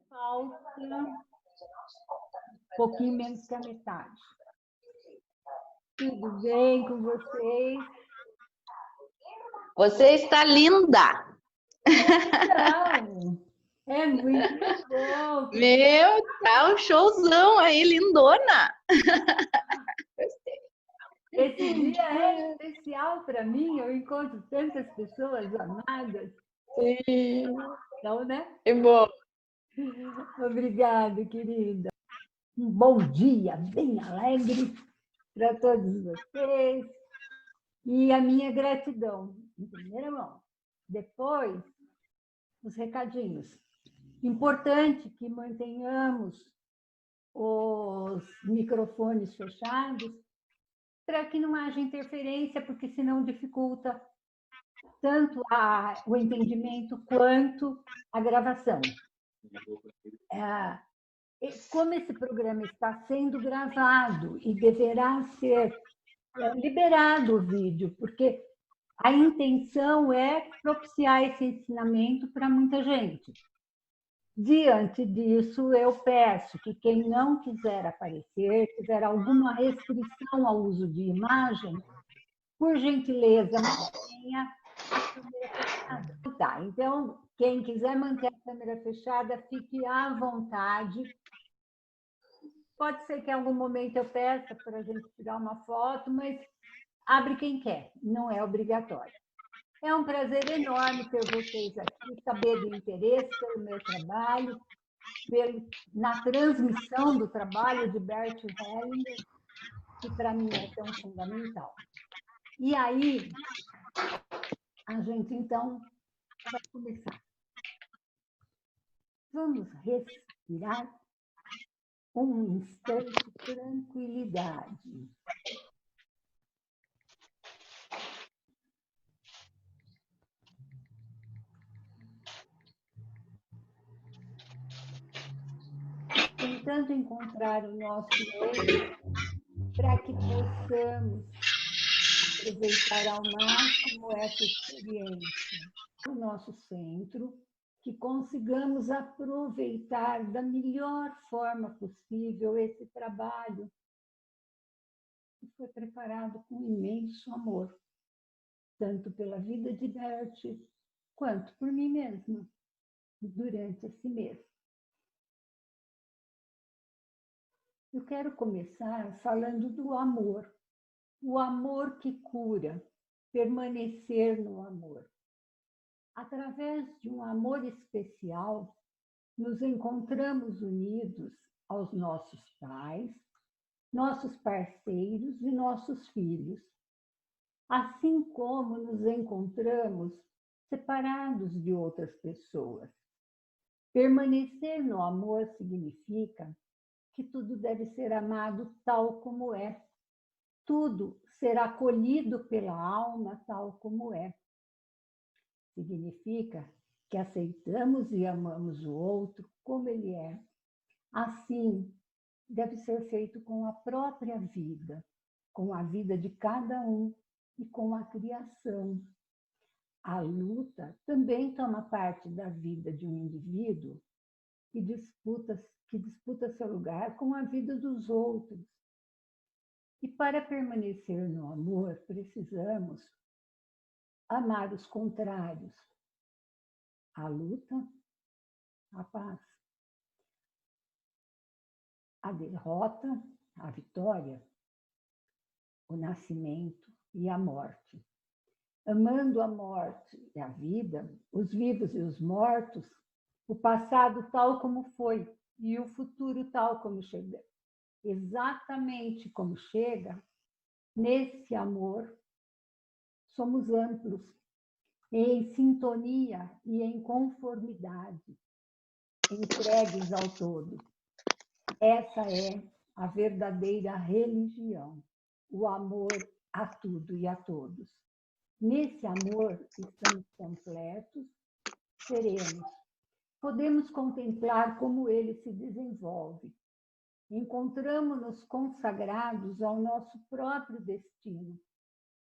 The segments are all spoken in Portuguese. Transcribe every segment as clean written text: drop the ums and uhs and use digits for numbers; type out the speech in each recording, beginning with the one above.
falta um pouquinho menos que a metade. Tudo bem com vocês? Você está linda! Não, é muito bom. Meu, tá um showzão aí, lindona! Esse dia é especial para mim, eu encontro tantas pessoas amadas. Sim. Então, né? Que bom. Obrigada, querida. Um bom dia bem alegre para todos vocês. E a minha gratidão, em primeira mão. Depois, os recadinhos. Importante que mantenhamos os microfones fechados para que não haja interferência, porque senão dificulta tanto o entendimento quanto a gravação. Como esse programa está sendo gravado e deverá ser liberado o vídeo, porque a intenção é propiciar esse ensinamento para muita gente. Diante disso, eu peço que quem não quiser aparecer, tiver alguma restrição ao uso de imagem, por gentileza, mantenha a câmera fechada. Tá, então, quem quiser manter a câmera fechada, fique à vontade. Pode ser que em algum momento eu peça para a gente tirar uma foto, mas abre quem quer, não é obrigatório. É um prazer enorme ter vocês aqui, saber do interesse pelo meu trabalho, na transmissão do trabalho de Bert Hellinger, que para mim é tão fundamental. E aí, a gente então vai começar. Vamos respirar um instante de tranquilidade. Tentando encontrar o nosso eixo para que possamos aproveitar ao máximo essa experiência. O nosso centro, que consigamos aproveitar da melhor forma possível esse trabalho que foi preparado com imenso amor, tanto pela vida de Bert quanto por mim mesma, durante esse mês. Eu quero começar falando do amor, o amor que cura, permanecer no amor. Através de um amor especial, nos encontramos unidos aos nossos pais, nossos parceiros e nossos filhos, assim como nos encontramos separados de outras pessoas. Permanecer no amor significa que tudo deve ser amado tal como é. Tudo será acolhido pela alma tal como é. Significa que aceitamos e amamos o outro como ele é. Assim, deve ser feito com a própria vida, com a vida de cada um e com a criação. A luta também toma parte da vida de um indivíduo que disputa seu lugar com a vida dos outros. E para permanecer no amor, precisamos amar os contrários, a luta, a paz, a derrota, a vitória, o nascimento e a morte. Amando a morte e a vida, os vivos e os mortos, o passado tal como foi e o futuro tal como chega. Exatamente como chega, nesse amor, somos amplos, em sintonia e em conformidade, entregues ao todo. Essa é a verdadeira religião, o amor a tudo e a todos. Nesse amor estamos completos, serenos. Podemos contemplar como ele se desenvolve. Encontramos-nos consagrados ao nosso próprio destino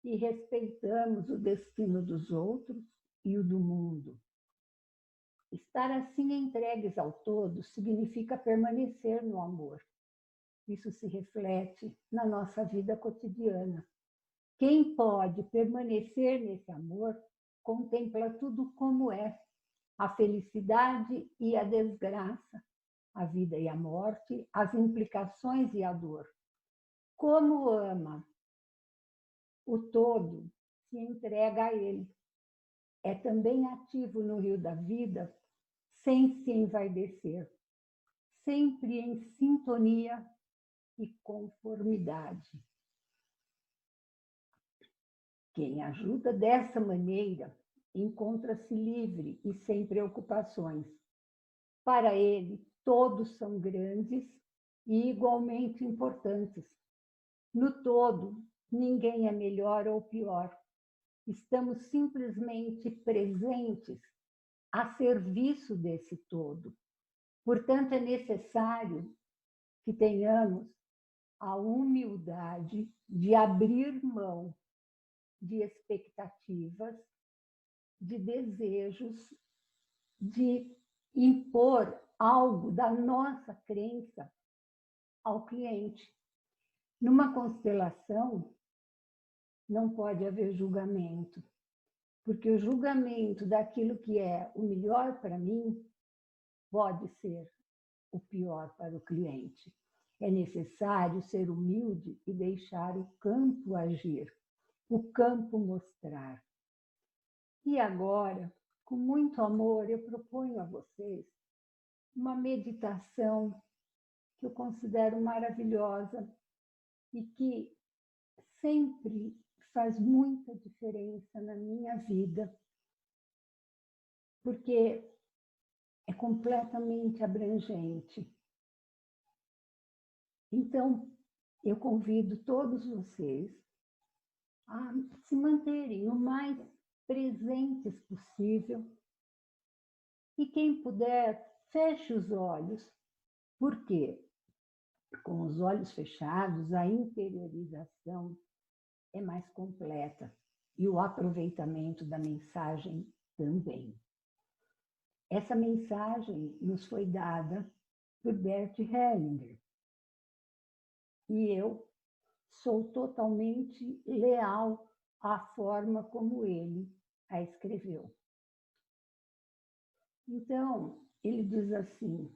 e respeitamos o destino dos outros e o do mundo. Estar assim entregues ao todo significa permanecer no amor. Isso se reflete na nossa vida cotidiana. Quem pode permanecer nesse amor contempla tudo como é, a felicidade e a desgraça, a vida e a morte, as implicações e a dor. Como ama o todo, se entrega a ele. É também ativo no rio da vida, sem se envaidecer, sempre em sintonia e conformidade. Quem ajuda dessa maneira encontra-se livre e sem preocupações. Para ele, todos são grandes e igualmente importantes. No todo, ninguém é melhor ou pior. Estamos simplesmente presentes a serviço desse todo. Portanto, é necessário que tenhamos a humildade de abrir mão de expectativas, de desejos, de impor algo da nossa crença ao cliente. Numa constelação, não pode haver julgamento, porque o julgamento daquilo que é o melhor para mim pode ser o pior para o cliente. É necessário ser humilde e deixar o campo agir, o campo mostrar. E agora, com muito amor, eu proponho a vocês uma meditação que eu considero maravilhosa e que sempre faz muita diferença na minha vida, porque é completamente abrangente. Então, eu convido todos vocês a se manterem o mais presentes possível e quem puder, feche os olhos, porque com os olhos fechados a interiorização é mais completa e o aproveitamento da mensagem também. Essa mensagem nos foi dada por Bert Hellinger e eu sou totalmente leal à forma como ele a escreveu. Então, ele diz assim: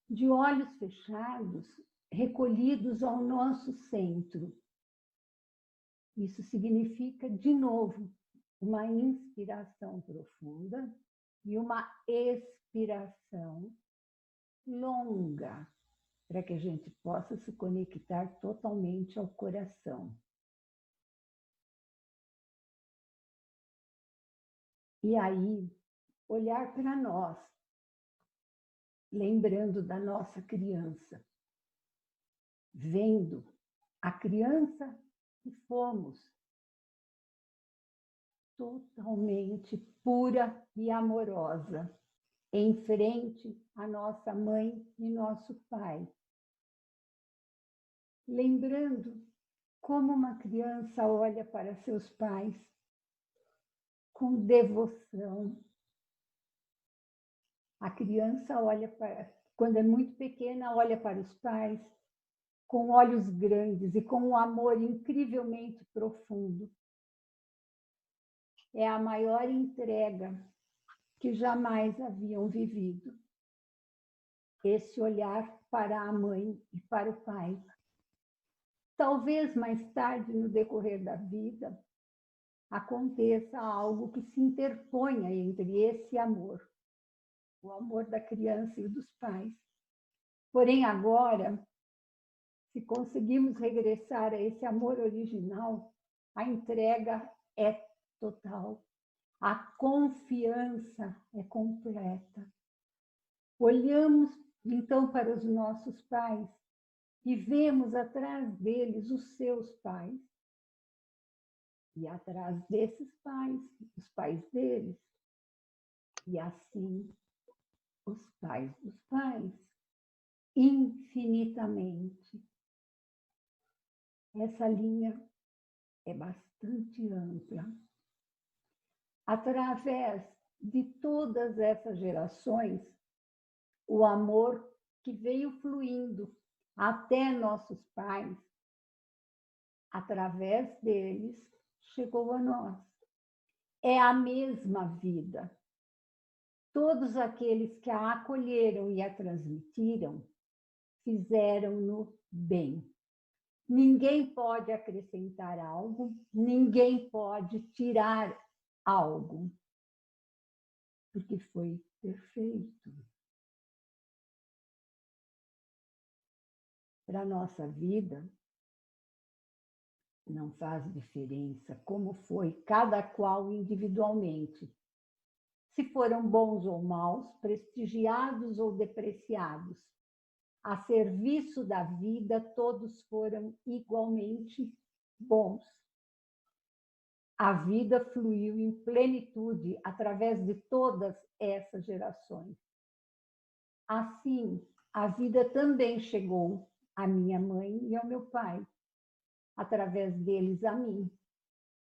de olhos fechados, recolhidos ao nosso centro. Isso significa, de novo, uma inspiração profunda e uma expiração longa, para que a gente possa se conectar totalmente ao coração. E aí, olhar para nós, lembrando da nossa criança, vendo a criança que fomos, totalmente pura e amorosa, em frente à nossa mãe e nosso pai. Lembrando como uma criança olha para seus pais com devoção. A criança olha para, quando é muito pequena, olha para os pais com olhos grandes e com um amor incrivelmente profundo. É a maior entrega que jamais haviam vivido. Esse olhar para a mãe e para o pai. Talvez mais tarde, no decorrer da vida, aconteça algo que se interponha entre esse amor, o amor da criança e dos pais. Porém, agora, se conseguimos regressar a esse amor original, a entrega é total, a confiança é completa. Olhamos, então, para os nossos pais e vemos atrás deles os seus pais. E atrás desses pais, os pais deles. E assim, os pais dos pais. Infinitamente. Essa linha é bastante ampla. Através de todas essas gerações, o amor que veio fluindo até nossos pais, através deles, chegou a nós. É a mesma vida. Todos aqueles que a acolheram e a transmitiram, fizeram-no bem. Ninguém pode acrescentar algo, ninguém pode tirar algo, porque foi perfeito. Para a nossa vida, não faz diferença como foi cada qual individualmente. Se foram bons ou maus, prestigiados ou depreciados, a serviço da vida, todos foram igualmente bons. A vida fluiu em plenitude através de todas essas gerações. Assim, a vida também chegou à minha mãe e ao meu pai, através deles a mim.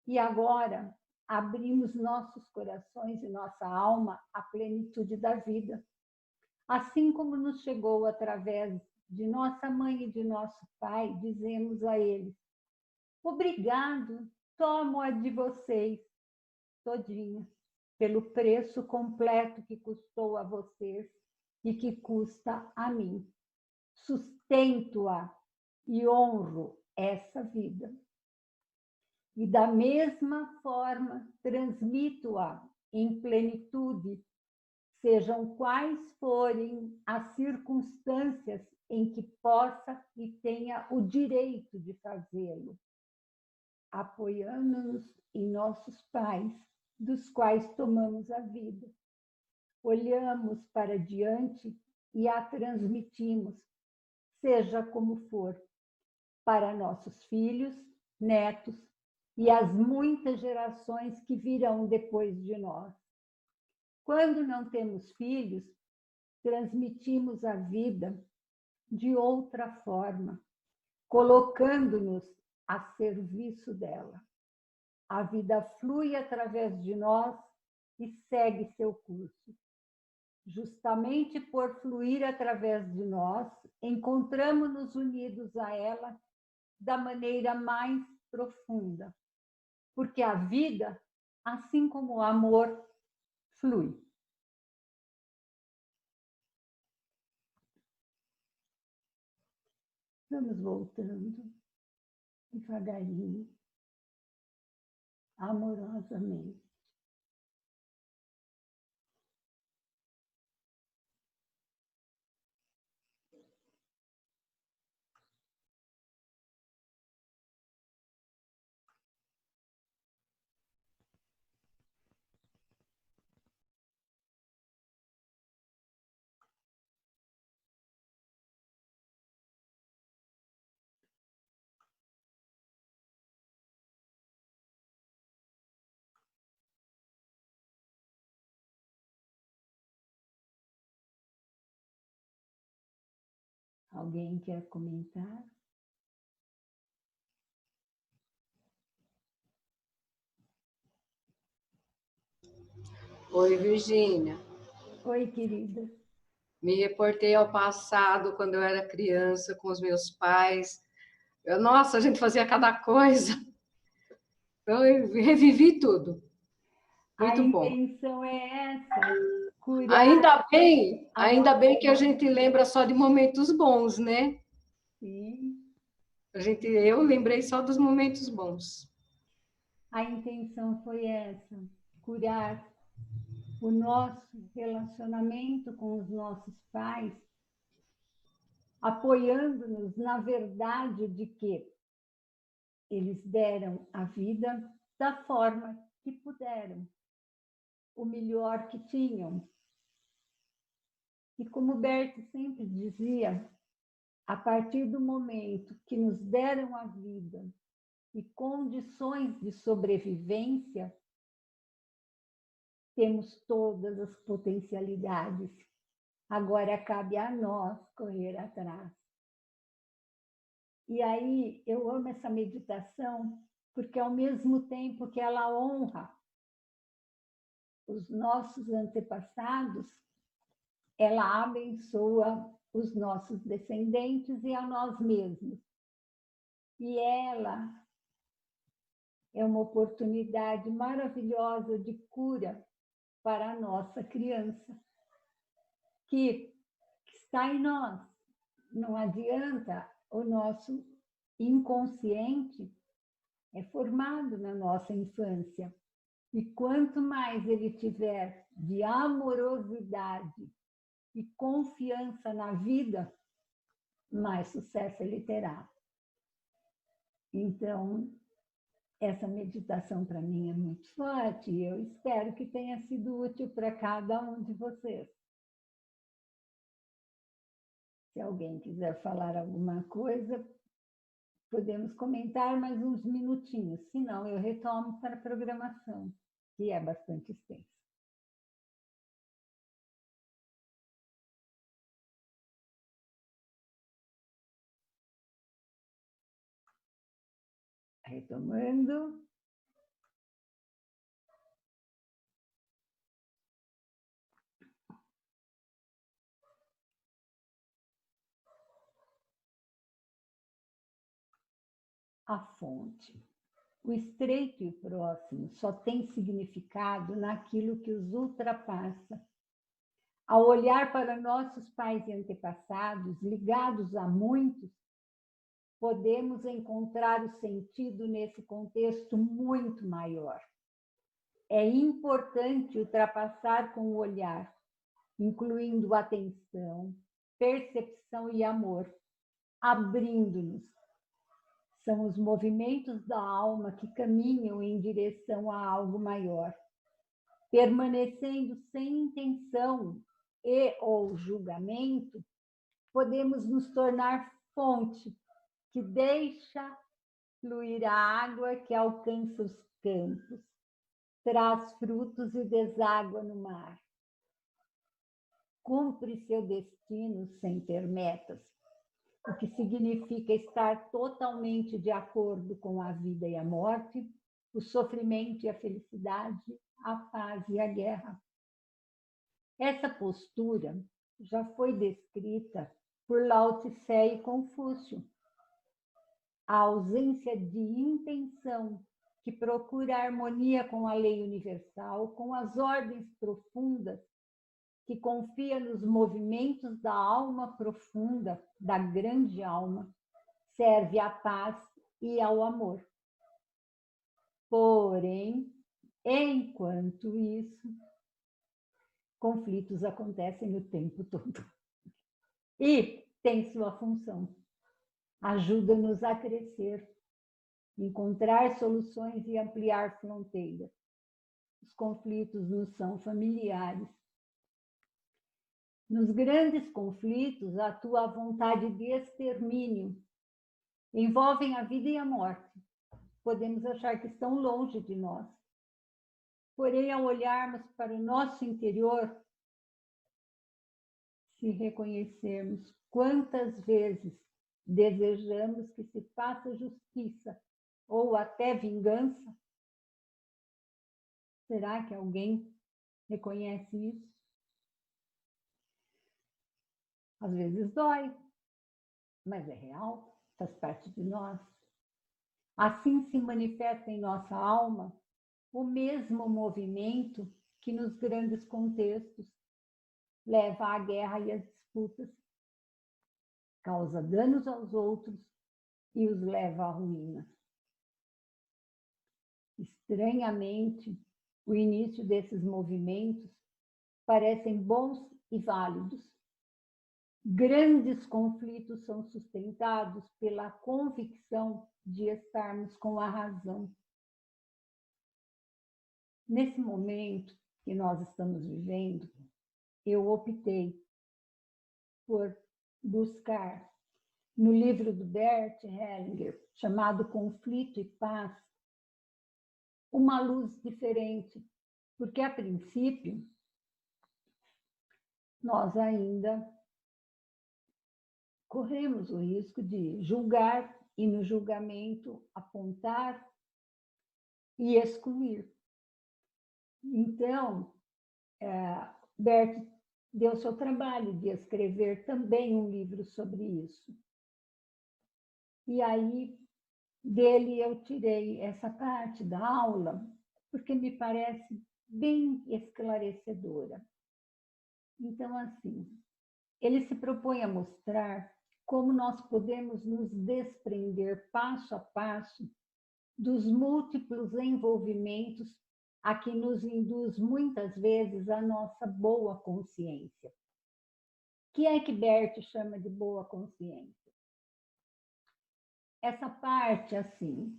E agora abrimos nossos corações e nossa alma à plenitude da vida. Assim como nos chegou através de nossa mãe e de nosso pai, dizemos a eles: obrigado, tomo a de vocês, todinha, pelo preço completo que custou a vocês e que custa a mim. Sustento-a e honro essa vida. E da mesma forma transmito-a em plenitude, sejam quais forem as circunstâncias em que possa e tenha o direito de fazê-lo, apoiando-nos em nossos pais, dos quais tomamos a vida. Olhamos para diante e a transmitimos, seja como for, para nossos filhos, netos e as muitas gerações que virão depois de nós. Quando não temos filhos, transmitimos a vida de outra forma, colocando-nos a serviço dela. A vida flui através de nós e segue seu curso. Justamente por fluir através de nós, encontramos-nos unidos a ela da maneira mais profunda, porque a vida, assim como o amor, flui. Vamos voltando devagarinho, amorosamente. Alguém quer comentar? Oi, Virgínia. Oi, querida. Me reportei ao passado, quando eu era criança, com os meus pais. Nossa, a gente fazia cada coisa. Então, eu revivi tudo. A Muito bom. intenção é essa, curar. Ainda bem que a gente lembra só de momentos bons, né? Sim. Eu lembrei só dos momentos bons. A intenção foi essa, curar o nosso relacionamento com os nossos pais, apoiando-nos na verdade de que eles deram a vida da forma que puderam, o melhor que tinham. E como Bert sempre dizia, a partir do momento que nos deram a vida e condições de sobrevivência, temos todas as potencialidades. Agora cabe a nós correr atrás. E aí eu amo essa meditação, porque ao mesmo tempo que ela honra os nossos antepassados, ela abençoa os nossos descendentes e a nós mesmos. E ela é uma oportunidade maravilhosa de cura para a nossa criança, que está em nós. Não adianta, o nosso inconsciente é formado na nossa infância. E quanto mais ele tiver de amorosidade e confiança na vida, mais sucesso ele terá. Então, essa meditação para mim é muito forte e eu espero que tenha sido útil para cada um de vocês. Se alguém quiser falar alguma coisa, podemos comentar mais uns minutinhos, senão eu retomo para a programação, que é bastante extensa. Retomando. A fonte. O estreito e o próximo só tem significado naquilo que os ultrapassa. Ao olhar para nossos pais e antepassados, ligados a muitos, podemos encontrar o sentido nesse contexto muito maior. É importante ultrapassar com o olhar, incluindo atenção, percepção e amor, abrindo-nos. São os movimentos da alma que caminham em direção a algo maior, permanecendo sem intenção e ou julgamento, podemos nos tornar fonte que deixa fluir a água que alcança os campos, traz frutos e deságua no mar. Cumpre seu destino sem ter metas, o que significa estar totalmente de acordo com a vida e a morte, o sofrimento e a felicidade, a paz e a guerra. Essa postura já foi descrita por Lao Tse e Confúcio. A ausência de intenção que procura harmonia com a lei universal, com as ordens profundas, que confia nos movimentos da alma profunda, da grande alma, serve à paz e ao amor. Porém, enquanto isso, conflitos acontecem o tempo todo. E tem sua função. Ajuda-nos a crescer, encontrar soluções e ampliar fronteiras. Os conflitos nos são familiares. Nos grandes conflitos, atua a vontade de extermínio. Envolvem a vida e a morte. Podemos achar que estão longe de nós. Porém, ao olharmos para o nosso interior, se reconhecermos quantas vezes desejamos que se faça justiça ou até vingança, será que alguém reconhece isso? Às vezes dói, mas é real, faz parte de nós. Assim se manifesta em nossa alma o mesmo movimento que nos grandes contextos leva à guerra e às disputas, causa danos aos outros e os leva à ruína. Estranhamente, o início desses movimentos parecem bons e válidos. Grandes conflitos são sustentados pela convicção de estarmos com a razão. Nesse momento que nós estamos vivendo, eu optei por buscar no livro do Bert Hellinger, chamado Conflito e Paz, uma luz diferente, porque a princípio nós ainda corremos o risco de julgar e no julgamento apontar e excluir. Então, Bert deu seu trabalho de escrever também um livro sobre isso. E aí, dele eu tirei essa parte da aula, porque me parece bem esclarecedora. Então, assim, ele se propõe a mostrar como nós podemos nos desprender passo a passo dos múltiplos envolvimentos a que nos induz muitas vezes a nossa boa consciência. O que é que Bert chama de boa consciência? Essa parte, assim,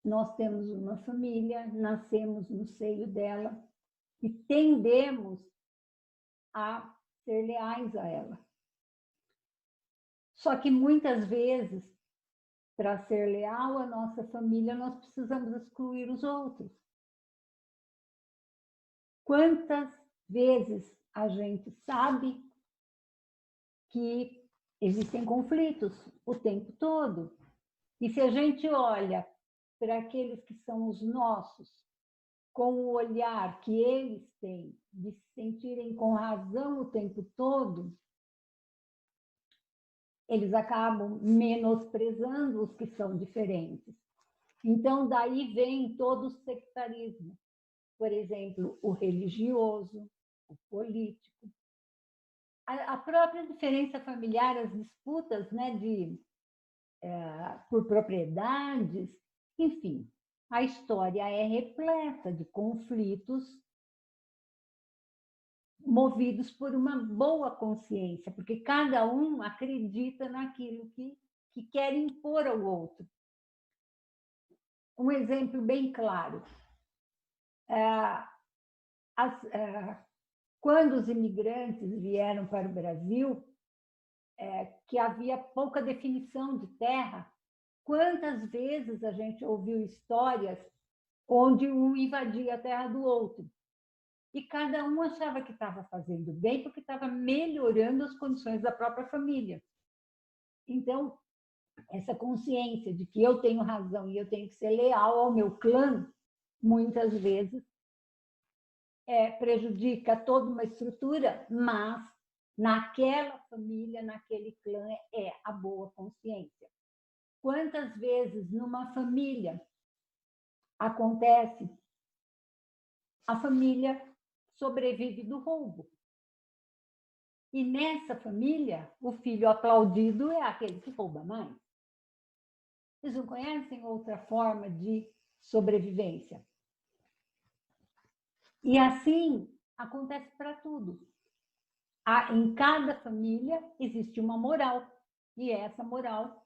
nós temos uma família, nascemos no seio dela e tendemos a ser leais a ela. Só que muitas vezes, para ser leal à nossa família, nós precisamos excluir os outros. Quantas vezes a gente sabe que existem conflitos o tempo todo? E se a gente olha para aqueles que são os nossos, com o olhar que eles têm, de se sentirem com razão o tempo todo, eles acabam menosprezando os que são diferentes. Então, daí vem todo o sectarismo. Por exemplo, o religioso, o político. A própria diferença familiar, as disputas, né, por propriedades, enfim, a história é repleta de conflitos movidos por uma boa consciência, porque cada um acredita naquilo que quer impor ao outro. Um exemplo bem claro. Quando os imigrantes vieram para o Brasil, que havia pouca definição de terra, quantas vezes a gente ouviu histórias onde um invadia a terra do outro? E cada um achava que estava fazendo bem porque estava melhorando as condições da própria família. Então, essa consciência de que eu tenho razão e eu tenho que ser leal ao meu clã, muitas vezes prejudica toda uma estrutura, mas naquela família, naquele clã, é a boa consciência. Quantas vezes numa família acontece, a família sobrevive do roubo. E nessa família, o filho aplaudido é aquele que rouba mais. Vocês não conhecem outra forma de sobrevivência? E assim acontece para tudo. Em cada família existe uma moral, e essa moral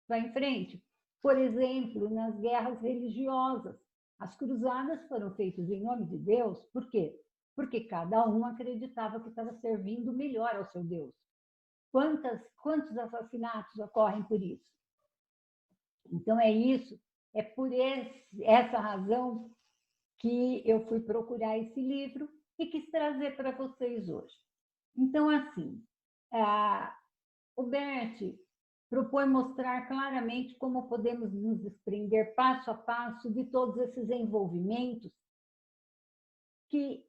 vai em frente. Por exemplo, nas guerras religiosas, as cruzadas foram feitas em nome de Deus, por quê? Porque cada um acreditava que estava servindo melhor ao seu Deus. Quantos assassinatos ocorrem por isso? Então, é isso, é por essa razão que eu fui procurar esse livro e quis trazer para vocês hoje. Então, assim, o Bert propõe mostrar claramente como podemos nos desprender passo a passo de todos esses envolvimentos que,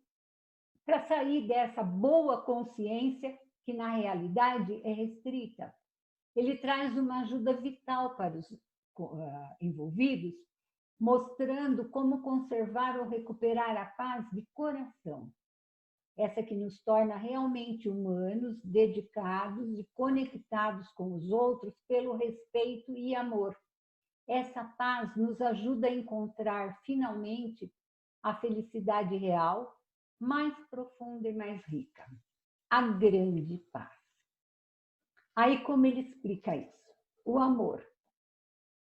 para sair dessa boa consciência, que na realidade é restrita, ele traz uma ajuda vital para os envolvidos, mostrando como conservar ou recuperar a paz de coração. Essa que nos torna realmente humanos, dedicados e conectados com os outros pelo respeito e amor. Essa paz nos ajuda a encontrar, finalmente, a felicidade real, mais profunda e mais rica. A grande paz. Aí, como ele explica isso? O amor,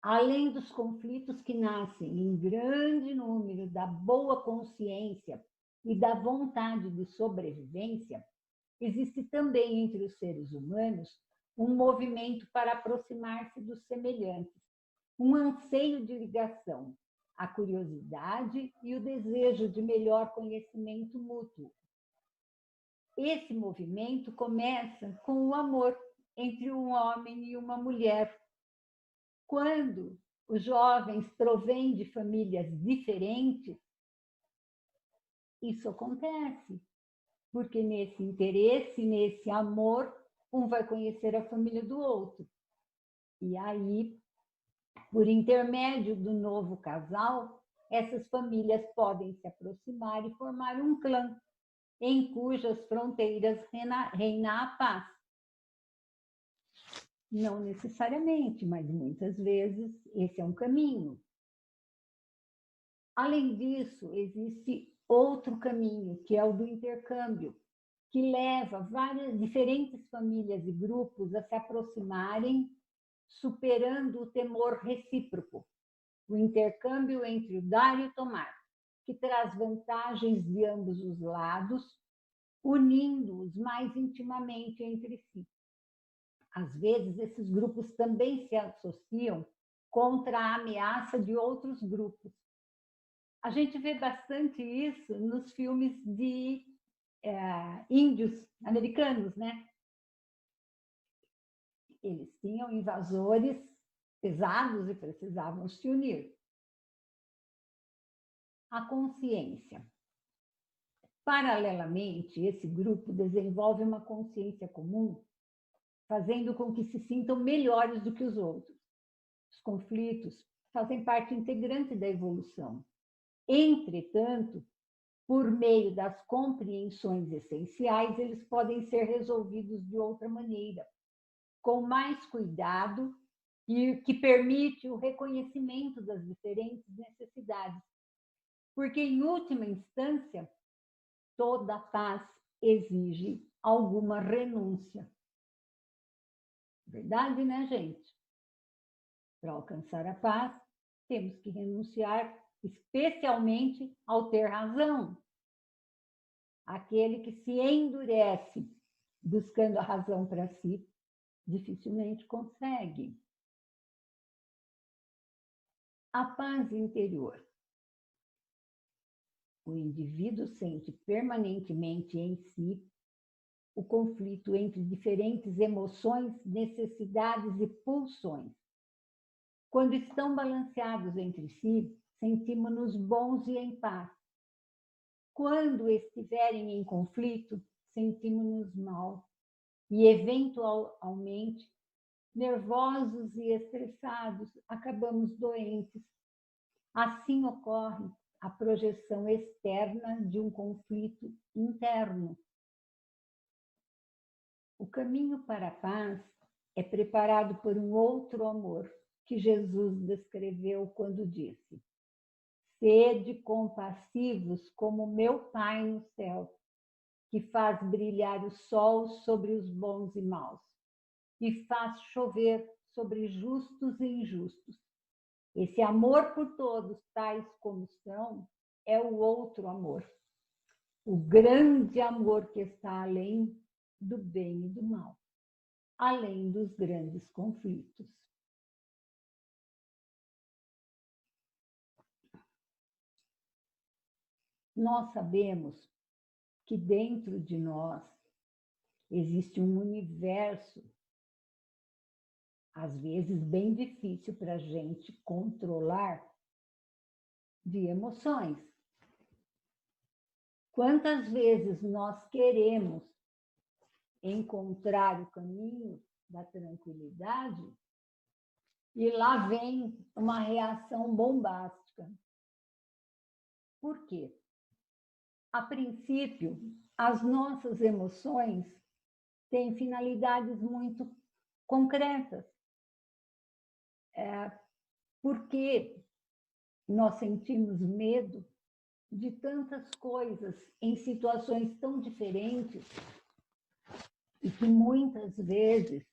além dos conflitos que nascem em grande número da boa consciência e da vontade de sobrevivência, existe também entre os seres humanos um movimento para aproximar-se dos semelhantes, um anseio de ligação, a curiosidade e o desejo de melhor conhecimento mútuo. Esse movimento começa com o amor entre um homem e uma mulher. Quando os jovens provêm de famílias diferentes, isso acontece, porque nesse interesse, nesse amor, um vai conhecer a família do outro. E aí, por intermédio do novo casal, essas famílias podem se aproximar e formar um clã, em cujas fronteiras reina a paz. Não necessariamente, mas muitas vezes esse é um caminho. Além disso, existe outro caminho, que é o do intercâmbio, que leva várias diferentes famílias e grupos a se aproximarem, superando o temor recíproco, o intercâmbio entre o dar e o tomar, que traz vantagens de ambos os lados, unindo-os mais intimamente entre si. Às vezes, esses grupos também se associam contra a ameaça de outros grupos. A gente vê bastante isso nos filmes de índios americanos, né? Eles tinham invasores pesados e precisavam se unir. A consciência. Paralelamente, esse grupo desenvolve uma consciência comum, fazendo com que se sintam melhores do que os outros. Os conflitos fazem parte integrante da evolução. Entretanto, por meio das compreensões essenciais, eles podem ser resolvidos de outra maneira, com mais cuidado e que permite o reconhecimento das diferentes necessidades. Porque, em última instância, toda paz exige alguma renúncia. Verdade, né, gente? Para alcançar a paz, temos que renunciar, especialmente ao ter razão. Aquele que se endurece buscando a razão para si, dificilmente consegue. A paz interior. O indivíduo sente permanentemente em si o conflito entre diferentes emoções, necessidades e pulsões. Quando estão balanceados entre si, sentimos-nos bons e em paz. Quando estiverem em conflito, sentimos-nos mal e, eventualmente, nervosos e estressados, acabamos doentes. Assim ocorre a projeção externa de um conflito interno. O caminho para a paz é preparado por um outro amor que Jesus descreveu quando disse: sede compassivos como meu Pai no céu, que faz brilhar o sol sobre os bons e maus, e faz chover sobre justos e injustos. Esse amor por todos, tais como são, é o outro amor. O grande amor que está além do bem e do mal, além dos grandes conflitos. Nós sabemos que dentro de nós existe um universo, às vezes bem difícil para a gente controlar, de emoções. Quantas vezes nós queremos encontrar o caminho da tranquilidade e lá vem uma reação bombástica. Por quê? A princípio, as nossas emoções têm finalidades muito concretas. Porque nós sentimos medo de tantas coisas em situações tão diferentes e que muitas vezes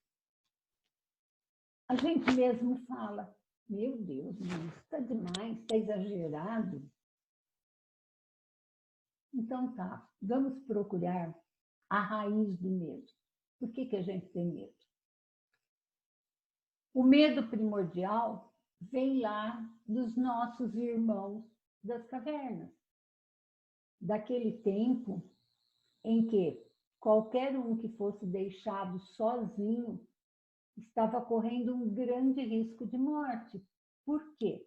a gente mesmo fala: meu Deus, isso está demais, está exagerado. Então tá, vamos procurar a raiz do medo. Por que a gente tem medo? O medo primordial vem lá dos nossos irmãos das cavernas, daquele tempo em que qualquer um que fosse deixado sozinho estava correndo um grande risco de morte. Por quê?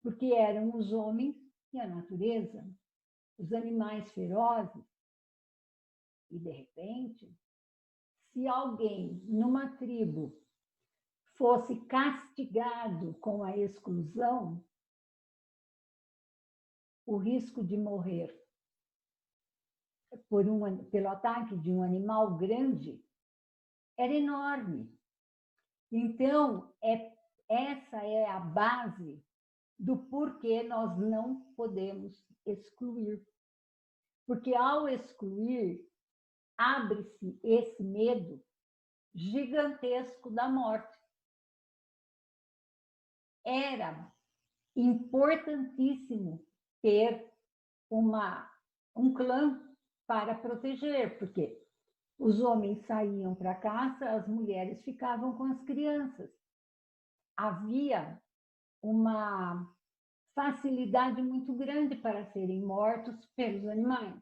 Porque eram os homens e a natureza. os animais ferozes, e de repente, se alguém numa tribo fosse castigado com a exclusão, o risco de morrer pelo ataque de um animal grande era enorme. Então, essa é a base do porquê nós não podemos excluir. Porque ao excluir, abre-se esse medo gigantesco da morte. Era importantíssimo ter um clã para proteger, porque os homens saíam para a caça, as mulheres ficavam com as crianças. Havia uma facilidade muito grande para serem mortos pelos animais.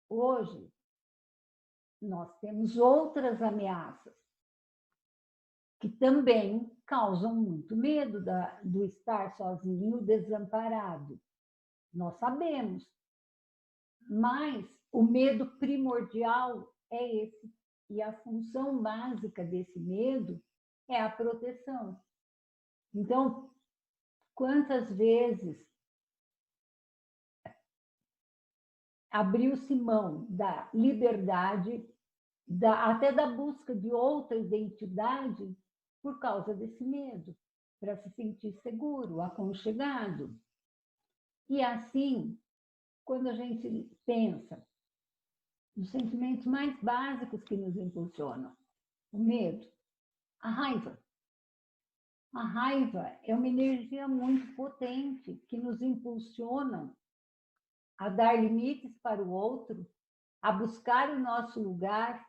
Hoje, nós temos outras ameaças que também causam muito medo do estar sozinho, desamparado. Nós sabemos, mas o medo primordial é esse. E a função básica desse medo é a proteção. Então, quantas vezes abriu-se mão da liberdade, até da busca de outra identidade, por causa desse medo, para se sentir seguro, aconchegado. E assim, quando a gente pensa nos sentimentos mais básicos que nos impulsionam, o medo, a raiva. A raiva é uma energia muito potente que nos impulsiona a dar limites para o outro, a buscar o nosso lugar,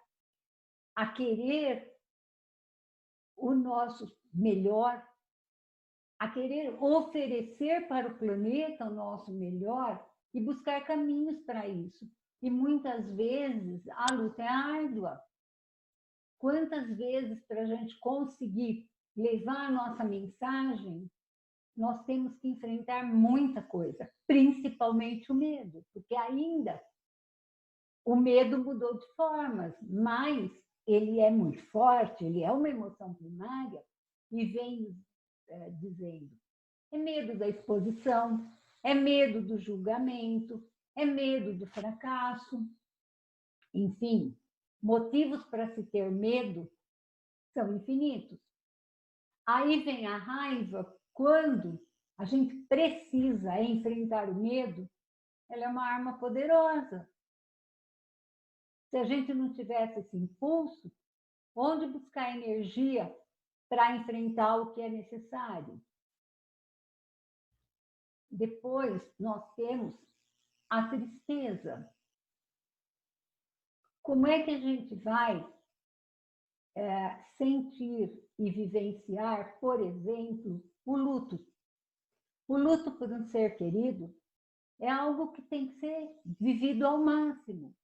a querer o nosso melhor, a querer oferecer para o planeta o nosso melhor e buscar caminhos para isso. E muitas vezes a luta é árdua. Quantas vezes para a gente conseguir levar a nossa mensagem, nós temos que enfrentar muita coisa, principalmente o medo, porque ainda o medo mudou de formas, mas ele é muito forte, ele é uma emoção primária e vem dizendo: é medo da exposição, é medo do julgamento, é medo do fracasso. Enfim, motivos para se ter medo são infinitos. Aí vem a raiva, quando a gente precisa enfrentar o medo, ela é uma arma poderosa. Se a gente não tivesse esse impulso, onde buscar energia para enfrentar o que é necessário? Depois, nós temos a tristeza. Como é que a gente vai sentir e vivenciar, por exemplo, o luto? O luto por um ser querido é algo que tem que ser vivido ao máximo,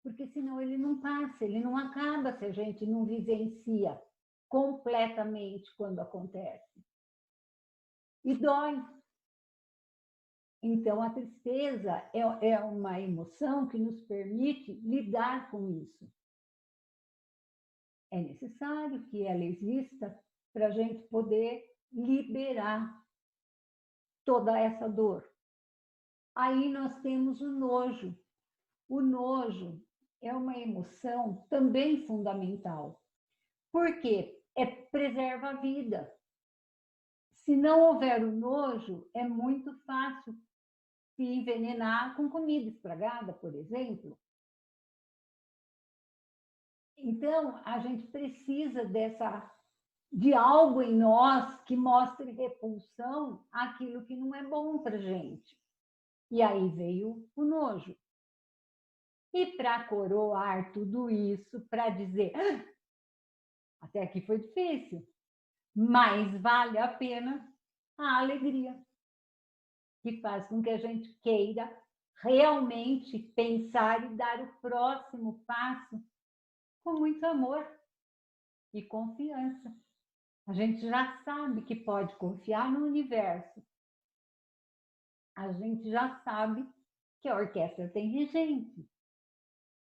porque senão ele não passa, ele não acaba se a gente não vivencia completamente quando acontece. E dói. Então, a tristeza é uma emoção que nos permite lidar com isso. É necessário que ela exista para a gente poder liberar toda essa dor. Aí nós temos o nojo. O nojo é uma emoção também fundamental. Por quê? Preserva a vida. Se não houver o nojo, é muito fácil se envenenar com comida estragada, por exemplo. Então, a gente precisa de algo em nós que mostre repulsão àquilo que não é bom para a gente. E aí veio o nojo. E para coroar tudo isso, para dizer, até aqui foi difícil, mas vale a pena a alegria, que faz com que a gente queira realmente pensar e dar o próximo passo com muito amor e confiança. A gente já sabe que pode confiar no universo. A gente já sabe que a orquestra tem regente,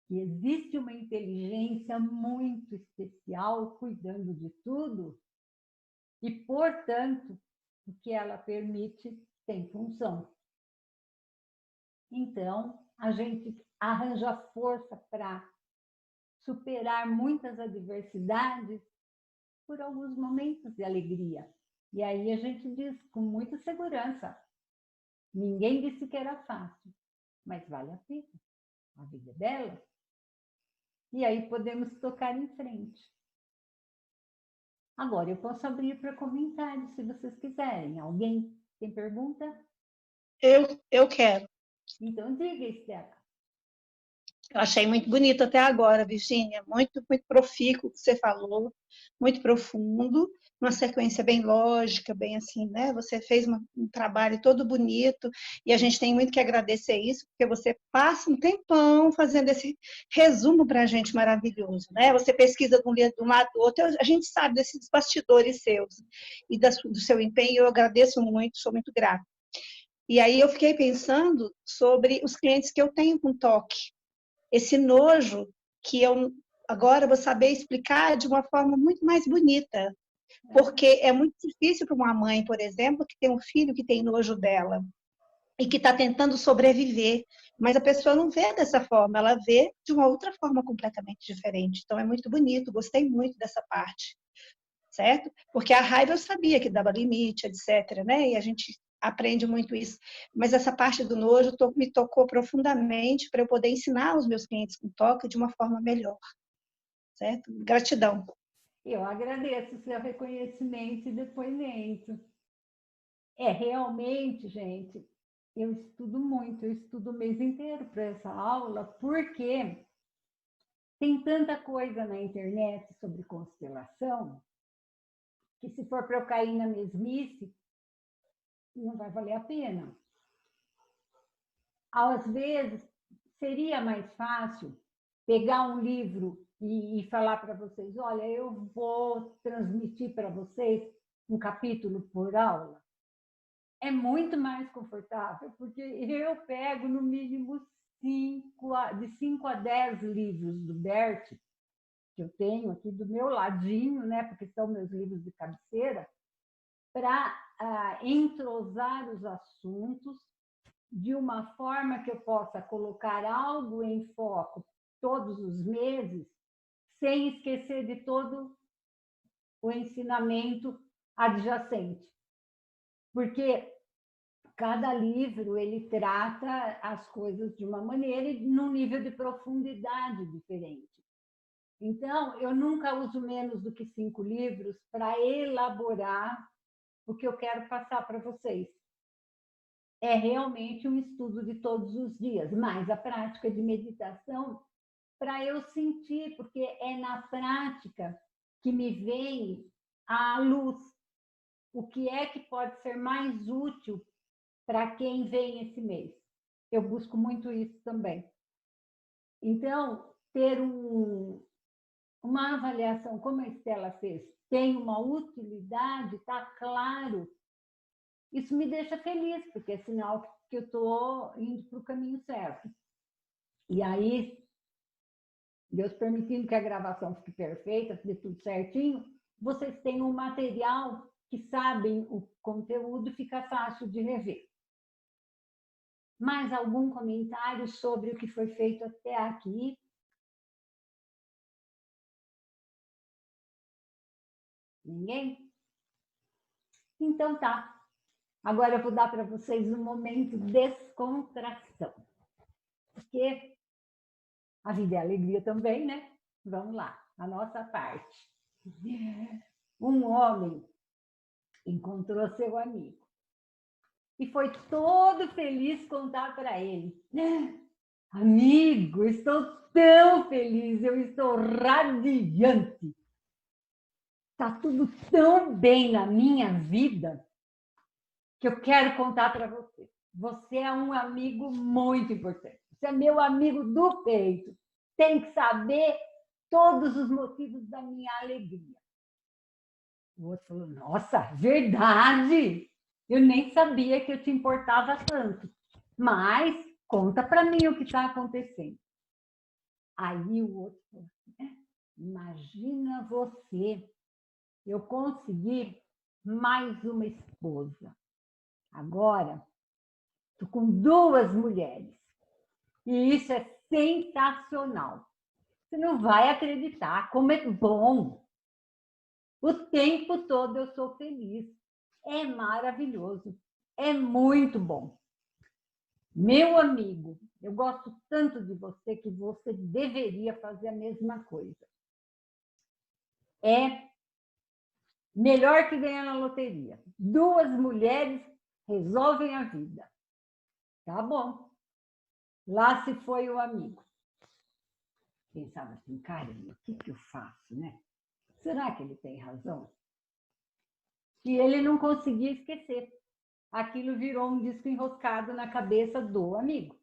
que existe uma inteligência muito especial cuidando de tudo e, portanto, o que ela permite tem função. Então, a gente arranja força para superar muitas adversidades por alguns momentos de alegria. E aí a gente diz com muita segurança, ninguém disse que era fácil, mas vale a pena. A vida é bela. E aí podemos tocar em frente. Agora, eu posso abrir para comentários, se vocês quiserem. Alguém tem pergunta? Eu quero. Então, diga, Estela. Eu achei muito bonito até agora, Virgínia. Muito, muito profícuo o que você falou, muito profundo, uma sequência bem lógica, bem assim, né? Você fez um trabalho todo bonito e a gente tem muito que agradecer isso, porque você passa um tempão fazendo esse resumo para a gente maravilhoso, né? Você pesquisa de um lado do outro, a gente sabe desses bastidores seus e do seu empenho, eu agradeço muito, sou muito grata. E aí eu fiquei pensando sobre os clientes que eu tenho com toque, esse nojo que eu agora vou saber explicar de uma forma muito mais bonita, porque é muito difícil para uma mãe, por exemplo, que tem um filho que tem nojo dela e que está tentando sobreviver, mas a pessoa não vê dessa forma, ela vê de uma outra forma completamente diferente. Então é muito bonito, gostei muito dessa parte, certo? Porque a raiva eu sabia que dava limite, etc., né? E a gente aprende muito isso, mas essa parte do nojo me tocou profundamente para eu poder ensinar os meus clientes com toque de uma forma melhor, certo? Gratidão. Eu agradeço o seu reconhecimento e depoimento. Realmente, gente, eu estudo muito, eu estudo o mês inteiro para essa aula, porque tem tanta coisa na internet sobre constelação, que se for para eu cair na mesmice, não vai valer a pena. Às vezes, seria mais fácil pegar um livro e falar para vocês, olha, eu vou transmitir para vocês um capítulo por aula. É muito mais confortável, porque eu pego no mínimo de 5 a 10 livros do Bert, que eu tenho aqui do meu ladinho, né, porque são meus livros de cabeceira, para entrosar os assuntos de uma forma que eu possa colocar algo em foco todos os meses, sem esquecer de todo o ensinamento adjacente. Porque cada livro ele trata as coisas de uma maneira e num nível de profundidade diferente. Então, eu nunca uso menos do que 5 livros para elaborar o que eu quero passar para vocês. É realmente um estudo de todos os dias, mas a prática de meditação para eu sentir, porque é na prática que me vem a luz. O que é que pode ser mais útil para quem vem esse mês? Eu busco muito isso também. Então, ter uma avaliação, como a Estela fez, tem uma utilidade, está claro. Isso me deixa feliz, porque é sinal que eu estou indo para o caminho certo. E aí, Deus permitindo que a gravação fique perfeita, dê tudo certinho, vocês têm um material que sabem o conteúdo, fica fácil de rever. Mais algum comentário sobre o que foi feito até aqui? Ninguém? Então tá. Agora eu vou dar para vocês um momento de descontração. Porque a vida é alegria também, né? Vamos lá, a nossa parte. Um homem encontrou seu amigo e foi todo feliz contar para ele. Amigo, estou tão feliz, eu estou radiante. Está tudo tão bem na minha vida que eu quero contar para você. Você é um amigo muito importante. Você é meu amigo do peito. Tem que saber todos os motivos da minha alegria. O outro falou, nossa, verdade! Eu nem sabia que eu te importava tanto. Mas conta para mim o que está acontecendo. Aí o outro falou, imagina você, eu consegui mais uma esposa. Agora, estou com 2 mulheres. E isso é sensacional. Você não vai acreditar como é bom. O tempo todo eu sou feliz. É maravilhoso. É muito bom. Meu amigo, eu gosto tanto de você que você deveria fazer a mesma coisa. É melhor que ganhar na loteria. 2 mulheres resolvem a vida. Tá bom. Lá se foi o amigo. Pensava assim, caramba, o que eu faço, né? Será que ele tem razão? E ele não conseguia esquecer. Aquilo virou um disco enroscado na cabeça do amigo.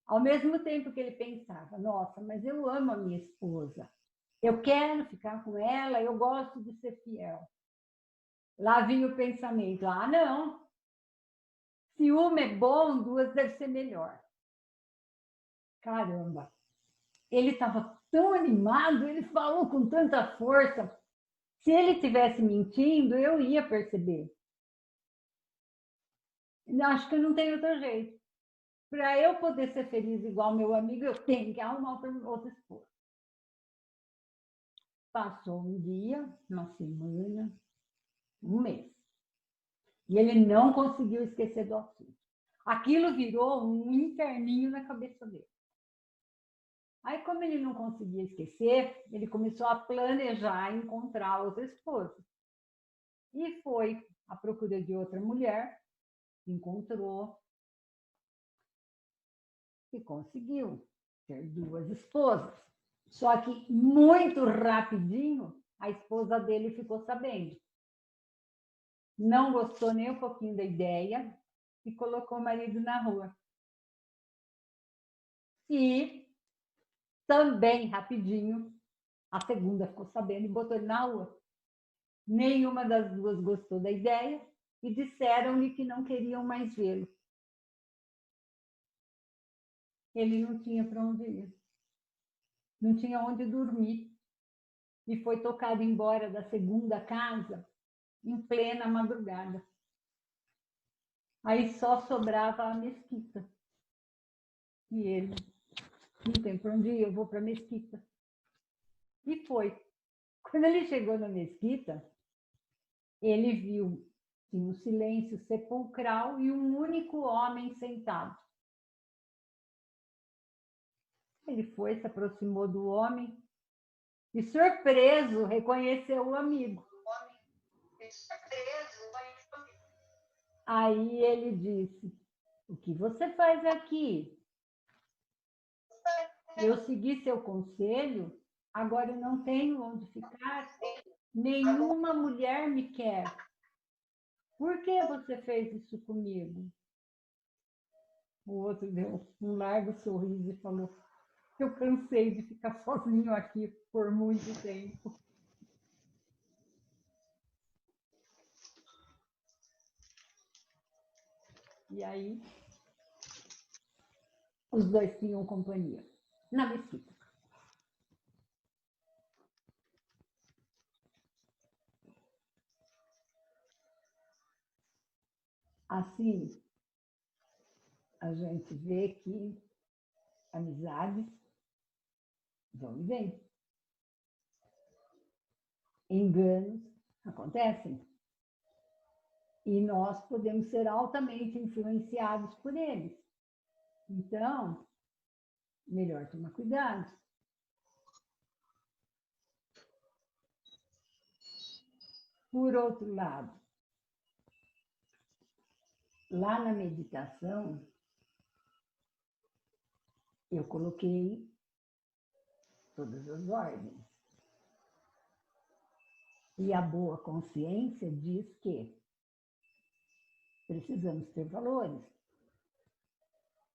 Ao mesmo tempo que ele pensava, nossa, mas eu amo a minha esposa. Eu quero ficar com ela, eu gosto de ser fiel. Lá vinha o pensamento, ah, não. Se uma é bom, 2 deve ser melhor. Caramba. Ele estava tão animado, ele falou com tanta força. Se ele estivesse mentindo, eu ia perceber. Acho que não tem outro jeito. Para eu poder ser feliz igual meu amigo, eu tenho que arrumar outra esposa. Passou um dia, uma semana, um mês. E ele não conseguiu esquecer do assunto. Aquilo virou um inferninho na cabeça dele. Aí, como ele não conseguia esquecer, ele começou a planejar encontrar outra esposa. E foi à procura de outra mulher, encontrou e conseguiu ter 2 esposas. Só que muito rapidinho a esposa dele ficou sabendo. Não gostou nem um pouquinho da ideia e colocou o marido na rua. E também rapidinho a segunda ficou sabendo e botou ele na rua. Nenhuma das 2 gostou da ideia e disseram-lhe que não queriam mais vê-lo. Ele não tinha para onde ir, não tinha onde dormir e foi tocado embora da segunda casa em plena madrugada. Aí só sobrava a mesquita. E ele, não tem para onde ir, eu vou para a mesquita. E foi. Quando ele chegou na mesquita, ele viu um silêncio sepulcral e um único homem sentado. Ele foi, se aproximou do homem e, surpreso, reconheceu o amigo. Aí ele disse, o que você faz aqui? Eu segui seu conselho, agora eu não tenho onde ficar. Nenhuma mulher me quer. Por que você fez isso comigo? O outro deu um largo sorriso e falou, eu cansei de ficar sozinho aqui por muito tempo. E aí, os 2 tinham companhia na mesquita. Assim, a gente vê que amizades vão e vêm. Enganos acontecem. E nós podemos ser altamente influenciados por eles. Então, melhor tomar cuidado. Por outro lado, lá na meditação, eu coloquei todas as ordens. E a boa consciência diz que precisamos ter valores.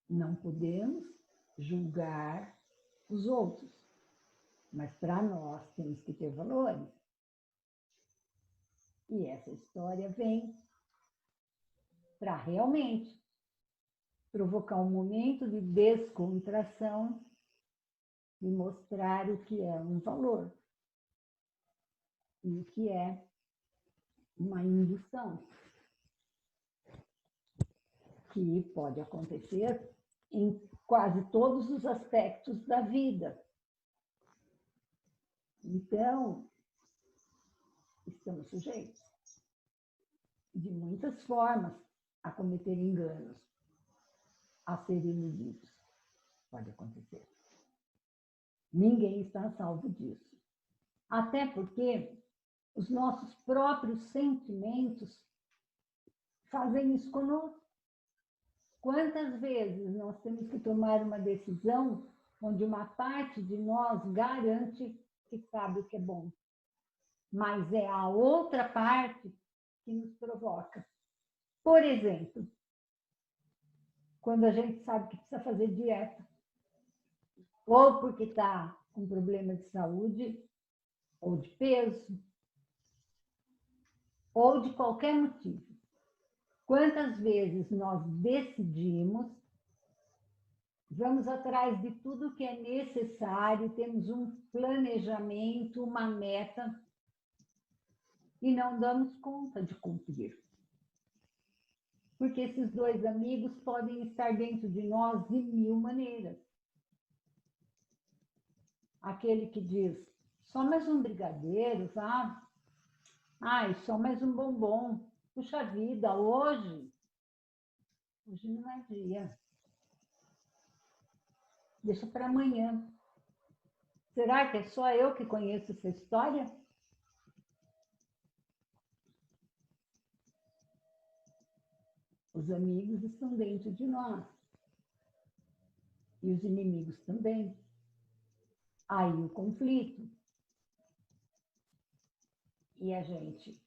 Não podemos julgar os outros, mas para nós temos que ter valores. E essa história vem para realmente provocar um momento de descontração e mostrar o que é um valor e o que é uma indução, que pode acontecer em quase todos os aspectos da vida. Então, estamos sujeitos, de muitas formas, a cometer enganos, a ser iludidos. Pode acontecer. Ninguém está salvo disso. Até porque os nossos próprios sentimentos fazem isso conosco. Quantas vezes nós temos que tomar uma decisão onde uma parte de nós garante que sabe o que é bom, mas é a outra parte que nos provoca. Por exemplo, quando a gente sabe que precisa fazer dieta, ou porque está com problema de saúde, ou de peso, ou de qualquer motivo. Quantas vezes nós decidimos, vamos atrás de tudo que é necessário, temos um planejamento, uma meta, e não damos conta de cumprir. Porque esses dois amigos podem estar dentro de nós de mil maneiras. Aquele que diz, só mais um brigadeiro, sabe? Ai, só mais um bombom. Puxa vida, hoje não é dia. Deixa para amanhã. Será que é só eu que conheço essa história? Os amigos estão dentro de nós. E os inimigos também. Aí o conflito. E a gente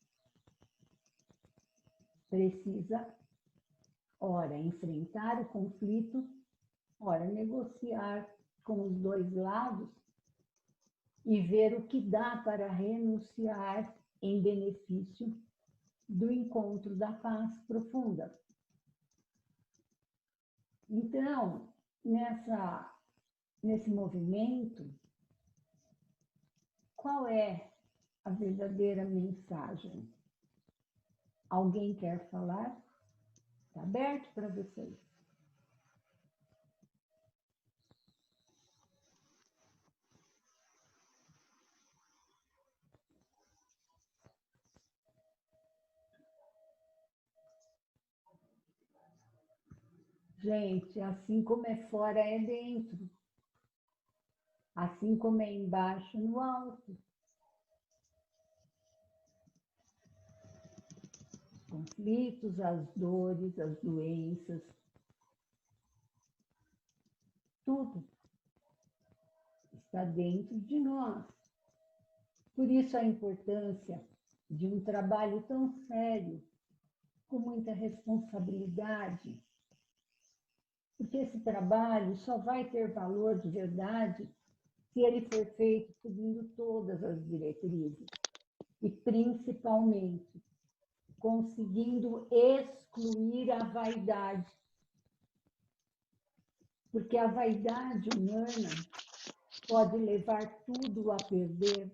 precisa, ora, enfrentar o conflito, ora, negociar com os dois lados e ver o que dá para renunciar em benefício do encontro da paz profunda. Então, nesse movimento, qual é a verdadeira mensagem? Alguém quer falar? Está aberto para vocês. Gente, assim como é fora, é dentro. Assim como é embaixo, no alto. Os conflitos, as dores, as doenças, tudo está dentro de nós. Por isso a importância de um trabalho tão sério, com muita responsabilidade, porque esse trabalho só vai ter valor de verdade se ele for feito seguindo todas as diretrizes e, principalmente, conseguindo excluir a vaidade. Porque a vaidade humana pode levar tudo a perder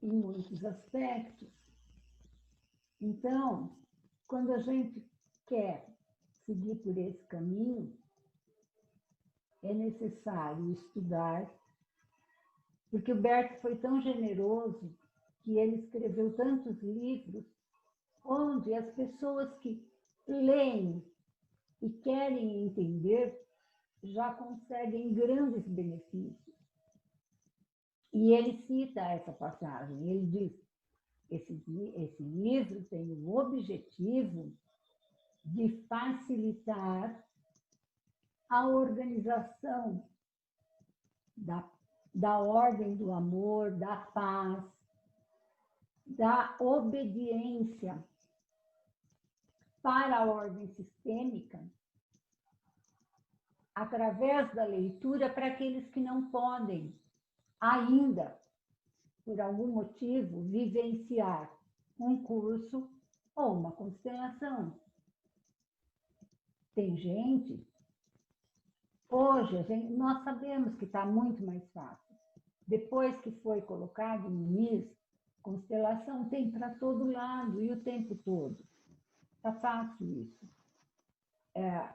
em muitos aspectos. Então, quando a gente quer seguir por esse caminho, é necessário estudar, porque o Bert foi tão generoso que ele escreveu tantos livros onde as pessoas que leem e querem entender já conseguem grandes benefícios. E ele cita essa passagem, ele diz, esse livro tem o objetivo de facilitar a organização da ordem do amor, da paz, da obediência para a ordem sistêmica, através da leitura para aqueles que não podem ainda, por algum motivo, vivenciar um curso ou uma constelação. tem gente, hoje nós sabemos que está muito mais fácil. Depois que foi colocado no MIS, constelação tem para todo lado e o tempo todo. Está fácil isso.